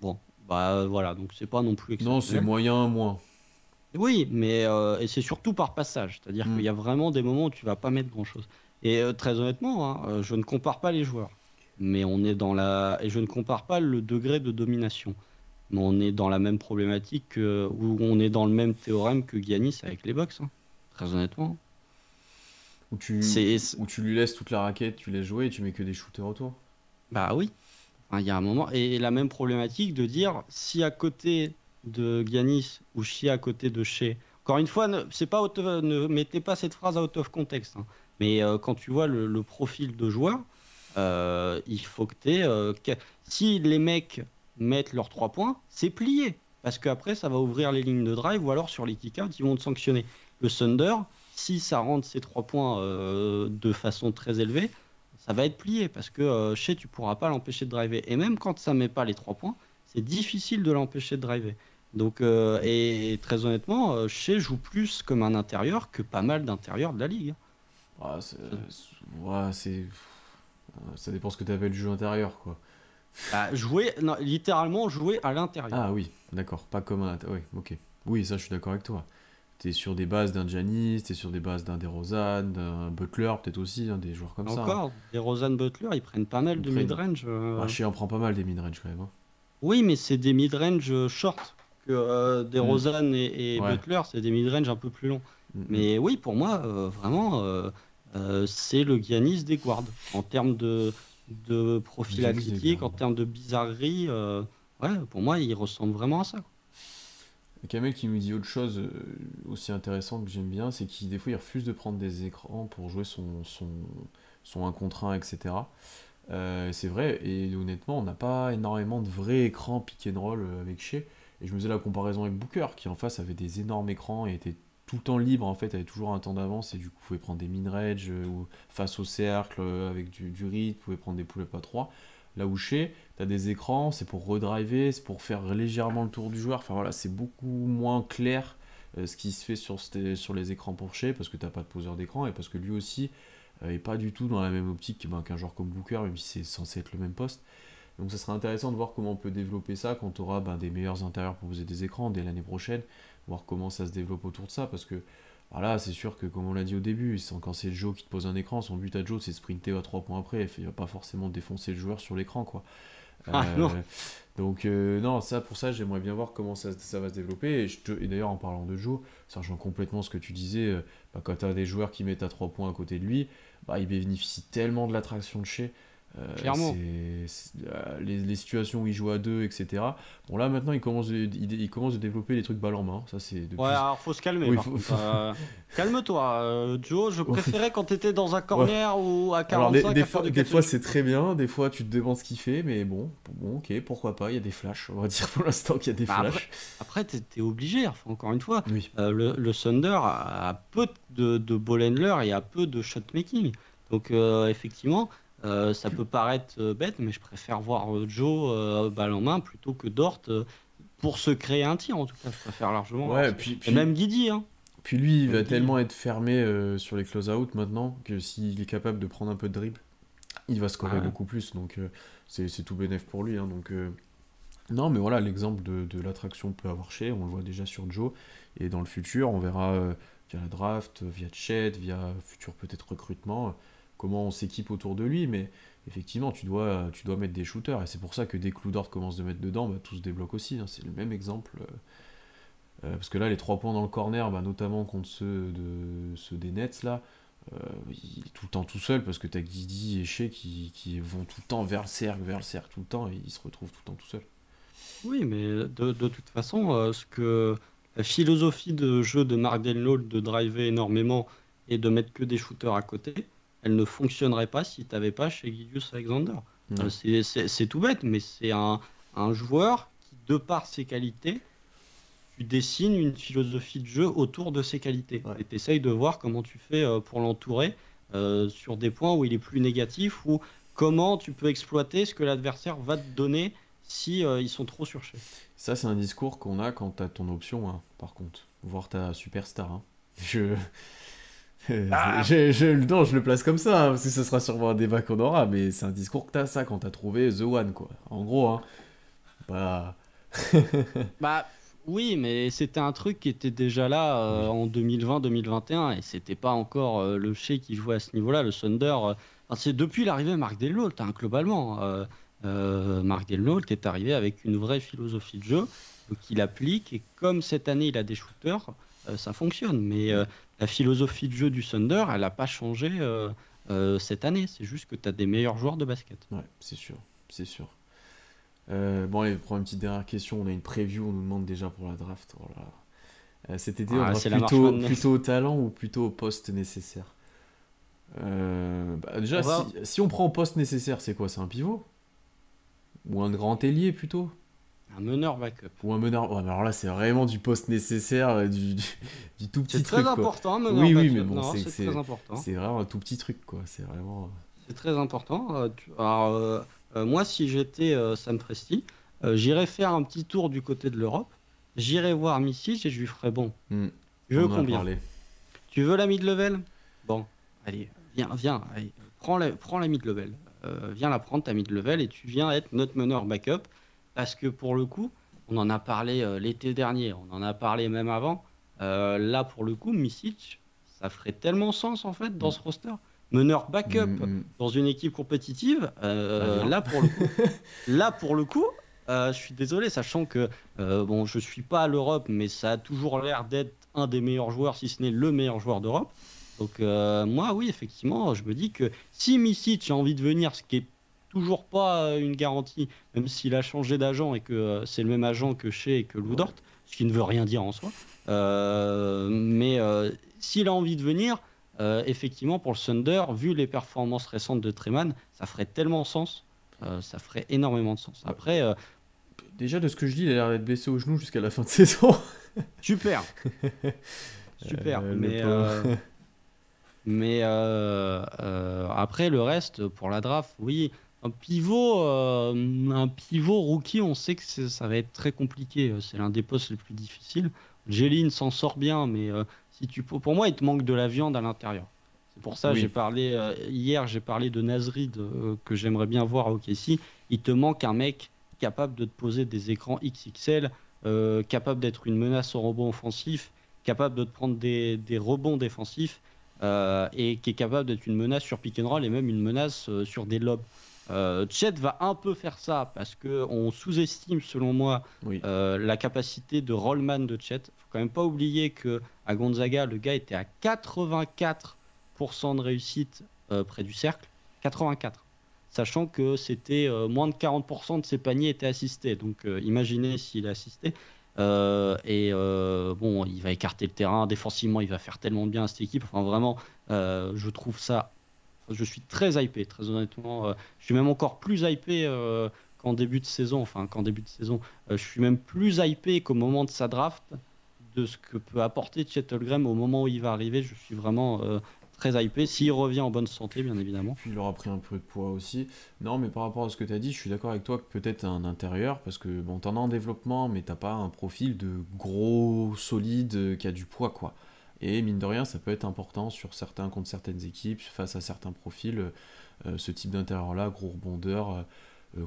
Bon, bah voilà, donc c'est pas non plus Non, c'est exceptionnel. moyen, moins. Oui, mais et c'est surtout par passage, c'est-à-dire qu'il Hmm. y a vraiment des moments où tu vas pas mettre grand-chose. Et très honnêtement, hein, je ne compare pas les joueurs, mais on est dans la et je ne compare pas le degré de domination, mais on est dans la même problématique où on est dans le même théorème que Giannis avec les Bucks, hein. Très honnêtement, Où tu, c'est où tu lui laisses toute la raquette, tu laisses jouer et tu mets que des shooters autour. bah oui. Enfin, il y a un moment et la même problématique de dire si à côté de Giannis ou si à côté de Shea. Encore une fois, c'est pas ne mettez pas cette phrase out of context, hein. Mais quand tu vois le profil de joueur, il faut que si les mecs mettent leurs 3 points, c'est plié. Parce qu'après, ça va ouvrir les lignes de drive ou alors sur les kick-outs, ils vont te sanctionner. Le Thunder, si ça rentre ces 3 points de façon très élevée, ça va être plié parce que Shea, tu pourras pas l'empêcher de driver. Et même quand ça met pas les 3 points, c'est difficile de l'empêcher de driver. Donc, et très honnêtement, Shea joue plus comme un intérieur que pas mal d'intérieurs de la ligue, Ah, ouais, ça dépend ce que tu appelles le jeu intérieur, quoi. bah, non, littéralement jouer à l'intérieur. Ah oui, d'accord, pas comme un. Oui, ok. Oui, ça, je suis d'accord avec toi. t'es sur des bases d'un Giannis, t'es sur des bases d'un DeRozan, d'un Butler, peut-être aussi, hein, des joueurs comme ça. Hein. Encore, des Rosan Butler, ils prennent pas mal Ils de prennent. mid-range. Ah, Shea en prend pas mal des mid-range quand même. Hein. Oui, mais c'est des mid-range short. Que des Hmm. Rosan et Ouais. Butler, c'est des mid-range un peu plus longs. Mm. Mais oui, pour moi, vraiment, c'est le Giannis des guards. En termes de profil Giannis des athlétique, en gardes. termes de bizarrerie, ouais, pour moi, il ressemble vraiment à ça. Kamel qui nous dit autre chose aussi intéressant que j'aime bien, c'est qu'il des fois il refuse de prendre des écrans pour jouer son 1 contre 1, etc. C'est vrai, et honnêtement, on n'a pas énormément de vrais écrans pick and roll avec Shea. Et je me faisais la comparaison avec Booker, qui en face avait des énormes écrans et était tout le temps libre, en fait, avait toujours un temps d'avance, et du coup, pouvait prendre des min-range ou face au cercle avec du read, pouvait prendre des pull-up à 3. Là où Shea, t'as des écrans, c'est pour redriver, c'est pour faire légèrement le tour du joueur. Enfin voilà, c'est beaucoup moins clair ce qui se fait sur les écrans pour Shea, parce que t'as pas de poseur d'écran et parce que lui aussi est pas du tout dans la même optique qu'un joueur comme Booker, même si c'est censé être le même poste. Donc ça serait intéressant de voir comment on peut développer ça quand tu auras des meilleurs intérieurs pour poser des écrans dès l'année prochaine, voir comment ça se développe autour de ça, parce que voilà, c'est sûr que comme on l'a dit au début, quand c'est Joe qui te pose un écran, son but à Joe c'est de sprinter à 3 points après, il va pas forcément défoncer le joueur sur l'écran quoi. Ah non, Euh, donc non, ça pour ça j'aimerais bien voir comment ça va se développer. Et d'ailleurs en parlant de Joe, ça rejoint complètement ce que tu disais, quand tu as des joueurs qui mettent à 3 points à côté de lui, il bénéficie tellement de l'attraction de chez. clairement. Les situations où il joue à deux, etc. Bon là maintenant il commence de développer des trucs balle en main. Ça c'est Ouais, depuis. alors faut se calmer Oui, par contre. Calme-toi, Joe. Je Ouais. préférais quand t'étais dans un Ouais. corner ou à Alors 45 à faire du des fois catch. c'est très bien, des fois tu te demandes ce qu'il fait, mais bon ok, pourquoi pas, il y a des flashs, on va dire pour l'instant qu'il y a des Bah flashs. après t'es obligé, enfin, encore une fois. Oui. Le Thunder a peu de ball handler et a peu de shot making. Donc effectivement, ça peut paraître bête, mais je préfère voir Joe balle en main plutôt que Dort pour se créer un tir en tout cas. Je préfère largement voir Ouais, ça. Et même Guidi, hein. puis lui il Même va Guidi. tellement être fermé sur les close-out maintenant que s'il est capable de prendre un peu de dribble, il va scorer Ah ouais. beaucoup plus, donc c'est tout bénef pour lui. Hein, donc, non, mais voilà, l'exemple de l'attraction peut avoir chez, on le voit déjà sur Joe, et dans le futur, on verra via la draft, via Chet, via futur peut-être recrutement, comment on s'équipe autour de lui, mais effectivement, tu dois mettre des shooters, et c'est pour ça que dès que Lou Dort commence de mettre dedans, tout se débloque aussi, hein, c'est le même exemple. Parce que là, les 3 points dans le corner, notamment contre ceux des Nets, là, il est tout le temps tout seul parce que t'as Guidi et Shea qui vont tout le temps vers le cercle tout le temps et ils se retrouvent tout le temps tout seuls. Oui, mais de toute façon, la philosophie de jeu de Mark Denlow de driver énormément et de mettre que des shooters à côté, elle ne fonctionnerait pas si tu n'avais pas chez Gilgeous Alexander. Ouais. C'est tout bête, mais c'est un joueur qui, de par ses qualités, tu dessines une philosophie de jeu autour de ses qualités. Ouais. Et tu essayes de voir comment tu fais pour l'entourer sur des points où il est plus négatif ou comment tu peux exploiter ce que l'adversaire va te donner si ils sont trop surchés. Ça, c'est un discours qu'on a quand t'as ton option 1, par contre. Voir ta superstar. Hein. Je... Ah, non, je le place comme ça, hein, parce que ce sera sûrement un débat qu'on aura, mais c'est un discours que t'as ça quand t'as trouvé The One, quoi. En gros, hein. Bah... bah oui, mais c'était un truc qui était déjà là Oui. en 2020-2021 et c'était pas encore le Shea qui jouait à ce niveau-là, le Thunder. Enfin, c'est depuis l'arrivée de Mark Delnault, hein, globalement. Mark Delnault est arrivé avec une vraie philosophie de jeu qu'il applique et comme cette année il a des shooters, ça fonctionne. Mais Mm. la philosophie de jeu du Thunder, elle n'a pas changé cette année. C'est juste que tu as des meilleurs joueurs de basket. Ouais, c'est sûr, c'est sûr. Bon, allez, pour une petite dernière question, on a une preview, on nous demande déjà pour la draft. Oh là là. Cet été, on Ah, draft c'est la marche Madness. plutôt au talent ou plutôt au poste nécessaire? Déjà, On si, va, si on prend au poste nécessaire, c'est quoi? C'est un pivot? Ou un grand ailier plutôt? un meneur backup. Ou un meneur? Ouais, mais alors là, c'est vraiment du poste nécessaire, du tout C'est petit très truc, quoi. important, un meneur Oui, oui, mais backup. bon, Non, c'est très important. c'est vraiment un tout petit truc, quoi. C'est vraiment. C'est très important. Alors, moi, si j'étais Sam Presti, j'irais faire un petit tour du côté de l'Europe. J'irais voir Missy et je lui ferais bon. Hmm, Tu on veux en a combien? parlé. Tu veux la mid-level? Bon, allez, viens, allez, prends la mid-level. Viens la prendre, ta mid-level, et tu viens être notre meneur backup. Parce que pour le coup, on en a parlé l'été dernier, on en a parlé même avant. Là, pour le coup, Misic, ça ferait tellement sens en fait dans Mm. ce roster. Meneur backup Mm, mm. dans une équipe compétitive, Bah viens. là pour le coup, je suis désolé, sachant que bon, je suis pas à l'Europe, mais ça a toujours l'air d'être un des meilleurs joueurs, si ce n'est le meilleur joueur d'Europe. Donc moi, oui, effectivement, je me dis que si Misic a envie de venir, ce qui est toujours pas une garantie, même s'il a changé d'agent et que c'est le même agent que Shea et que Lou Ouais. Dort, ce qui ne veut rien dire en soi. Mais s'il a envie de venir, effectivement, pour le Thunder, vu les performances récentes de Treman, ça ferait tellement sens. Ça ferait énormément de sens. Ouais. Après, Déjà, de ce que je dis, il a l'air d'être blessé au genou jusqu'à la fin de saison. super, super. Le pauvre. Mais après, le reste, pour la draft, oui. Un pivot rookie, on sait que ça va être très compliqué. C'est l'un des postes les plus difficiles. Jeline s'en sort bien, mais si pour moi, il te manque de la viande à l'intérieur. C'est pour ça, Oui, hier, j'ai parlé de Nasrid, que j'aimerais bien voir à OKC. Il te manque un mec capable de te poser des écrans XXL, capable d'être une menace au rebond offensif, capable de te prendre des rebonds défensifs et qui est capable d'être une menace sur pick and roll et même une menace sur des lobes. Chet va un peu faire ça parce que on sous-estime, selon moi, oui. la capacité de rollman de Chet. Faut quand même pas oublier que à Gonzaga, le gars était à 84% de réussite près du cercle. 84. Sachant que c'était moins de 40% de ses paniers étaient assistés. Donc imaginez s'il est assisté. Bon, il va écarter le terrain. Défensivement, il va faire tellement de bien à cette équipe. Enfin, vraiment, je trouve ça. Je suis très hypé, très honnêtement. Je suis même encore plus hypé qu'en début de saison. Enfin, qu'en début de saison. Je suis même plus hypé qu'au moment de sa draft de ce que peut apporter Chet Holmgren au moment où il va arriver. Je suis vraiment très hypé. S'il revient en bonne santé, bien Et évidemment. puis il aura pris un peu de poids aussi. Non, mais par rapport à ce que tu as dit, je suis d'accord avec toi que peut-être un intérieur, parce que bon, t'en as en développement, mais t'as pas un profil de gros, solide, qui a du poids, quoi. Et mine de rien, ça peut être important sur certains, contre certaines équipes, face à certains profils, ce type d'intérieur-là, gros rebondeur,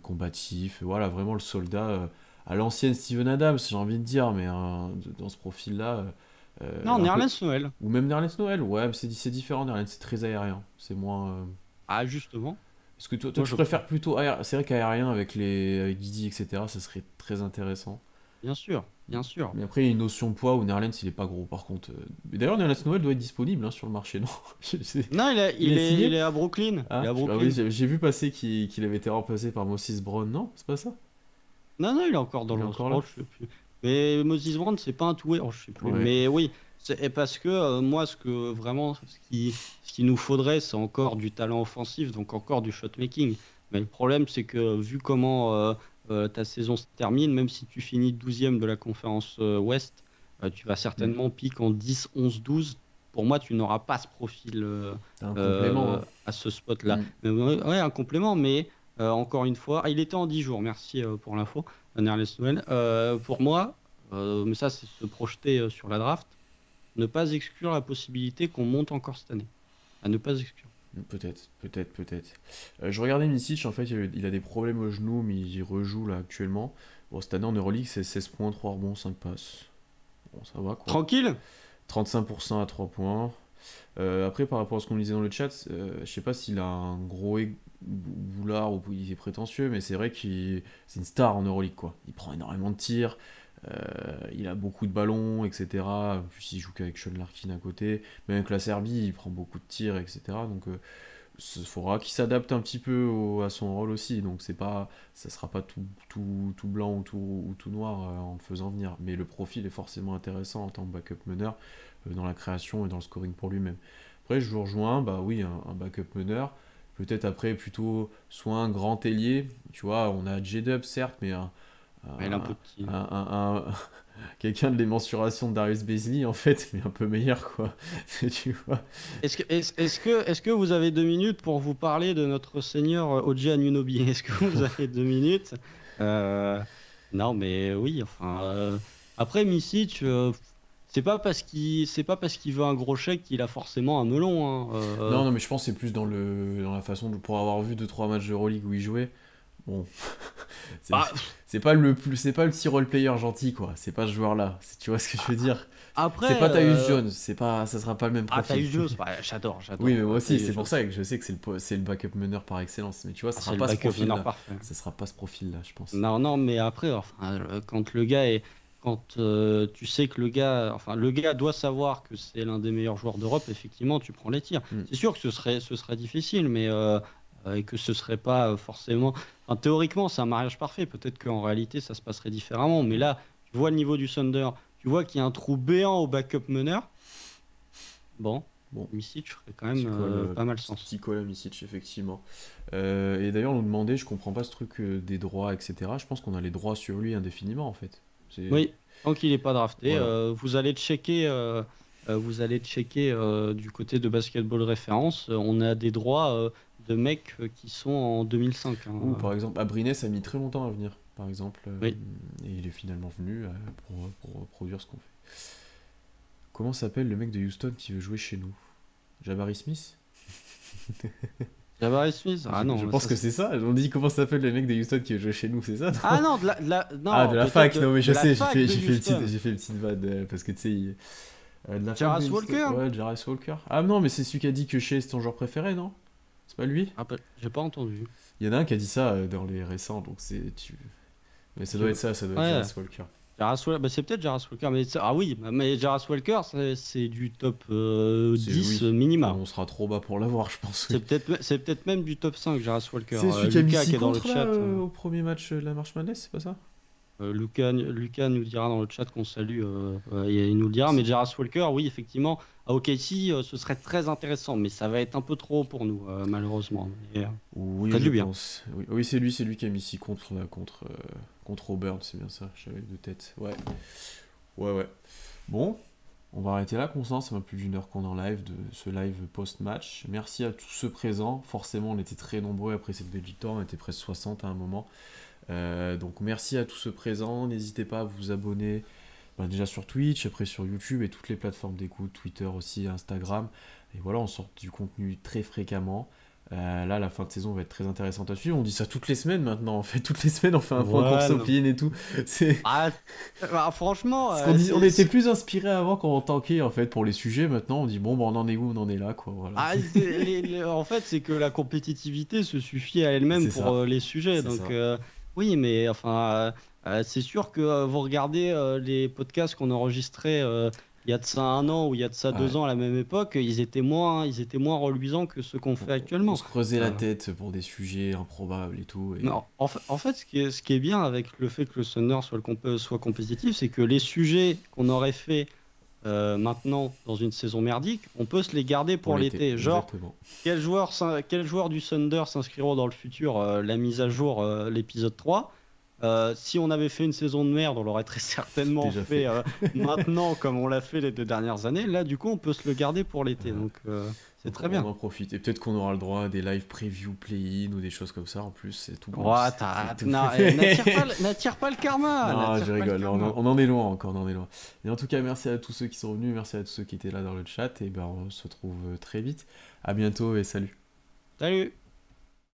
combatif, voilà, vraiment le soldat à l'ancienne Steven Adams, j'ai envie de dire, mais dans ce profil-là, Non, un peu. Nerlens Noël. Ou même Nerlens Noël, ouais, mais c'est différent, Nerlens, c'est très aérien, c'est moins. Ah, justement. Est-ce que toi Moi, tu je préfères plutôt aérien? C'est vrai qu'aérien avec Guidi, etc., ça serait très intéressant. Bien sûr, bien sûr. Mais après, il y a une notion de poids où Nerlens, il est pas gros, par contre. Mais d'ailleurs, Nerlens Noël doit être disponible hein, sur le marché, non? Non, Il est il signé? est à Brooklyn. Il est Ah, à ah oui, Brooklyn. j'ai vu passer qu'il avait été remplacé par Moses Brown, non? C'est pas ça? Non, non, il est encore dans Il est le encore roster. là? Oh, je sais plus. Mais Moses Brown, c'est pas un toué. Oh, je sais plus. Ouais. Mais oui, c'est parce que moi, ce que vraiment, ce qu'il nous faudrait, c'est encore du talent offensif, donc encore du shot making. Mais le problème, c'est que vu comment ta saison se termine, même si tu finis 12e de la conférence Ouest, tu vas Hmm. certainement piquer en 10, 11, 12. Pour moi, tu n'auras pas ce profil T'as un complément, hein. à ce spot-là. Hmm. Mais ouais, un complément, mais encore une fois, il était en 10 jours, merci pour l'info, Nerlens Noël. Pour moi, mais ça, c'est se projeter sur la draft, ne pas exclure la possibilité qu'on monte encore cette année. À ne pas exclure. Peut-être, peut-être, peut-être. Je regardais Micic, en fait, il a des problèmes au genou, mais il rejoue là actuellement. Bon, cette année en Euroleague, c'est 16 points, 3 rebonds, 5 passes. Bon, ça va quoi. Tranquille? 35% à 3 points. Après, par rapport à ce qu'on disait dans le chat, je sais pas s'il a un gros boulard ou il est prétentieux, mais c'est vrai qu'il c'est une star en Euroleague, quoi. Il prend énormément de tirs, il a beaucoup de ballons, etc. En plus, il joue qu'avec Sean Larkin à côté. Même avec la Serbie, il prend beaucoup de tirs, etc. Donc, il faudra qu'il s'adapte un petit peu à son rôle aussi. Donc, ça sera pas tout blanc ou tout noir en le faisant venir. Mais le profil est forcément intéressant en tant que backup meneur dans la création et dans le scoring pour lui-même. Après, je vous rejoins, bah oui, un backup meneur. Peut-être après plutôt soit un grand ailier, tu vois, on a J-Dub certes, mais Il est un un- peu petit. un- un- quelqu'un de les mensurations de Darius Bazley en fait, mais un peu meilleur quoi. Tu vois. Est-ce que vous avez 2 minutes pour vous parler de notre seigneur OG Anunoby? Est-ce que vous avez 2 minutes? Euh, non, mais oui, enfin. Après, Misic, c'est pas parce qu'il veut un gros chèque qu'il a forcément un melon, hein. Non, non, mais je pense que c'est plus dans la façon pour avoir vu deux trois matchs de Euroleague où il jouait. Bon, c'est Bah, c'est pas le petit role player gentil quoi. C'est pas ce joueur-là. Tu vois ce que je veux dire? Après, C'est pas Tyus Jones, ça sera pas le même ah, profil. Tyus Jones, ouais, j'adore. Oui, mais moi aussi, Tyus c'est pour Jones. ça que je sais que c'est le backup meneur par excellence. Mais tu vois, ce Ah, sera c'est le pas ce backup meneur profil-là. parfait. Ce sera pas ce profil-là, je pense. Non, non, mais après, enfin, quand le gars est, quand tu sais que le gars doit savoir que c'est l'un des meilleurs joueurs d'Europe, effectivement, tu prends les tirs. Hmm. C'est sûr que ce serait difficile, mais et que ce serait pas forcément. Enfin, théoriquement, c'est un mariage parfait. Peut-être qu'en réalité, ça se passerait différemment. Mais là, tu vois le niveau du Thunder, tu vois qu'il y a un trou béant au backup meneur. Bon, Bon, Micic ferait quand petit même call, pas mal sens. petit call à Micic, effectivement. Et d'ailleurs, on nous demandait, je comprends pas ce truc des droits, etc. Je pense qu'on a les droits sur lui indéfiniment, en fait. C'est... Oui, tant qu'il n'est pas drafté, Voilà. vous allez checker du côté de Basketball Référence. On a des droits de mecs qui sont en 2005. Hein. Ou par exemple, Abrines a mis très longtemps à venir, par exemple. Oui. Et il est finalement venu pour produire ce qu'on fait. Comment s'appelle le mec de Houston qui veut jouer chez nous? Jabari Smith? Jabari Smith? Ah non, Je mais pense ça, que c'est ça. On dit comment s'appelle le mec de Houston qui veut jouer chez nous, c'est ça? Non Ah non, non, Ah, de la peut-être fac, non mais je de la sais, fac de Houston. j'ai fait une petite vanne parce que tu sais, de la fac Jarras de Houston. Walker? Ouais, Jarras Walker. Ah non, mais c'est celui qui a dit que Shea c'est ton joueur préféré, non? C'est pas lui? Ah, j'ai pas entendu. Il y en a un qui a dit ça dans les récents, donc c'est... Mais ça doit être ça doit être Ouais. Jarras Walker. Bah, c'est peut-être Jarras Walker, ah oui, mais Jarras Walker, c'est du top C'est 10 oui. minima. Enfin, on sera trop bas pour l'avoir, je pense. Oui. C'est peut-être même du top 5, Jarras Walker. C'est celui qui a mis Lucas 6 qui est dans le contre chat. là, au premier match de la March Madness, c'est pas ça? Lucas nous dira dans le chat qu'on salue, il nous le dira. Mais Jarras Walker, oui, effectivement, à OKC, ce serait très intéressant, mais ça va être un peu trop haut pour nous, malheureusement. Mais, Oui, ça je du bien. pense. Oui, c'est lui qui a mis 6 contre là, contre Auburn, c'est bien ça, j'avais de tête. Ouais. Bon, on va arrêter là, Constance, ça fait plus d'une heure qu'on est en live, de ce live post-match. Merci à tous ceux présents, forcément on était très nombreux après cette belle victoire, on était presque 60 à un moment. Donc merci à tous ceux présents, n'hésitez pas à vous abonner déjà sur Twitch, après sur YouTube et toutes les plateformes d'écoute, Twitter aussi, Instagram. Et voilà, on sort du contenu très fréquemment. Là, la fin de saison va être très intéressante à suivre. On dit ça toutes les semaines maintenant. En fait, toutes les semaines, on fait un point course au play et tout. C'est... Franchement, on était plus inspiré avant quand on tankait en fait pour les sujets. Maintenant, on dit bon, on en est où? On en est là, quoi. Voilà. En fait, c'est que la compétitivité se suffit à elle-même C'est pour ça. les sujets. C'est Donc, ça. oui, mais enfin, c'est sûr que vous regardez les podcasts qu'on enregistrait il y a de ça 1 an ou il y a de ça 2 ans à la même époque, ils étaient moins reluisants que ceux qu'on fait On actuellement. se creusait la tête pour des sujets improbables et tout. Et... Non, en fait, ce qui est bien avec le fait que le Thunder soit compétitif, c'est que les sujets qu'on aurait fait maintenant dans une saison merdique, on peut se les garder pour l'été. Genre, exactement. quel joueur du Thunder s'inscriront dans le futur, la mise à jour, l'épisode 3. Si on avait fait une saison de merde, on l'aurait très certainement Déjà fait maintenant comme on l'a fait les 2 dernières années. Là, du coup, on peut se le garder pour l'été. Donc, c'est très bien. On en profite. Et peut-être qu'on aura le droit à des live preview play-in ou des choses comme ça. En plus, c'est tout bon. Ouais, n'attire pas le karma. Non, je n'attire pas le rigole. karma. On en est loin encore. On en est loin. Et en tout cas, merci à tous ceux qui sont venus. Merci à tous ceux qui étaient là dans le chat. Et ben, on se retrouve très vite. À bientôt et salut. Salut.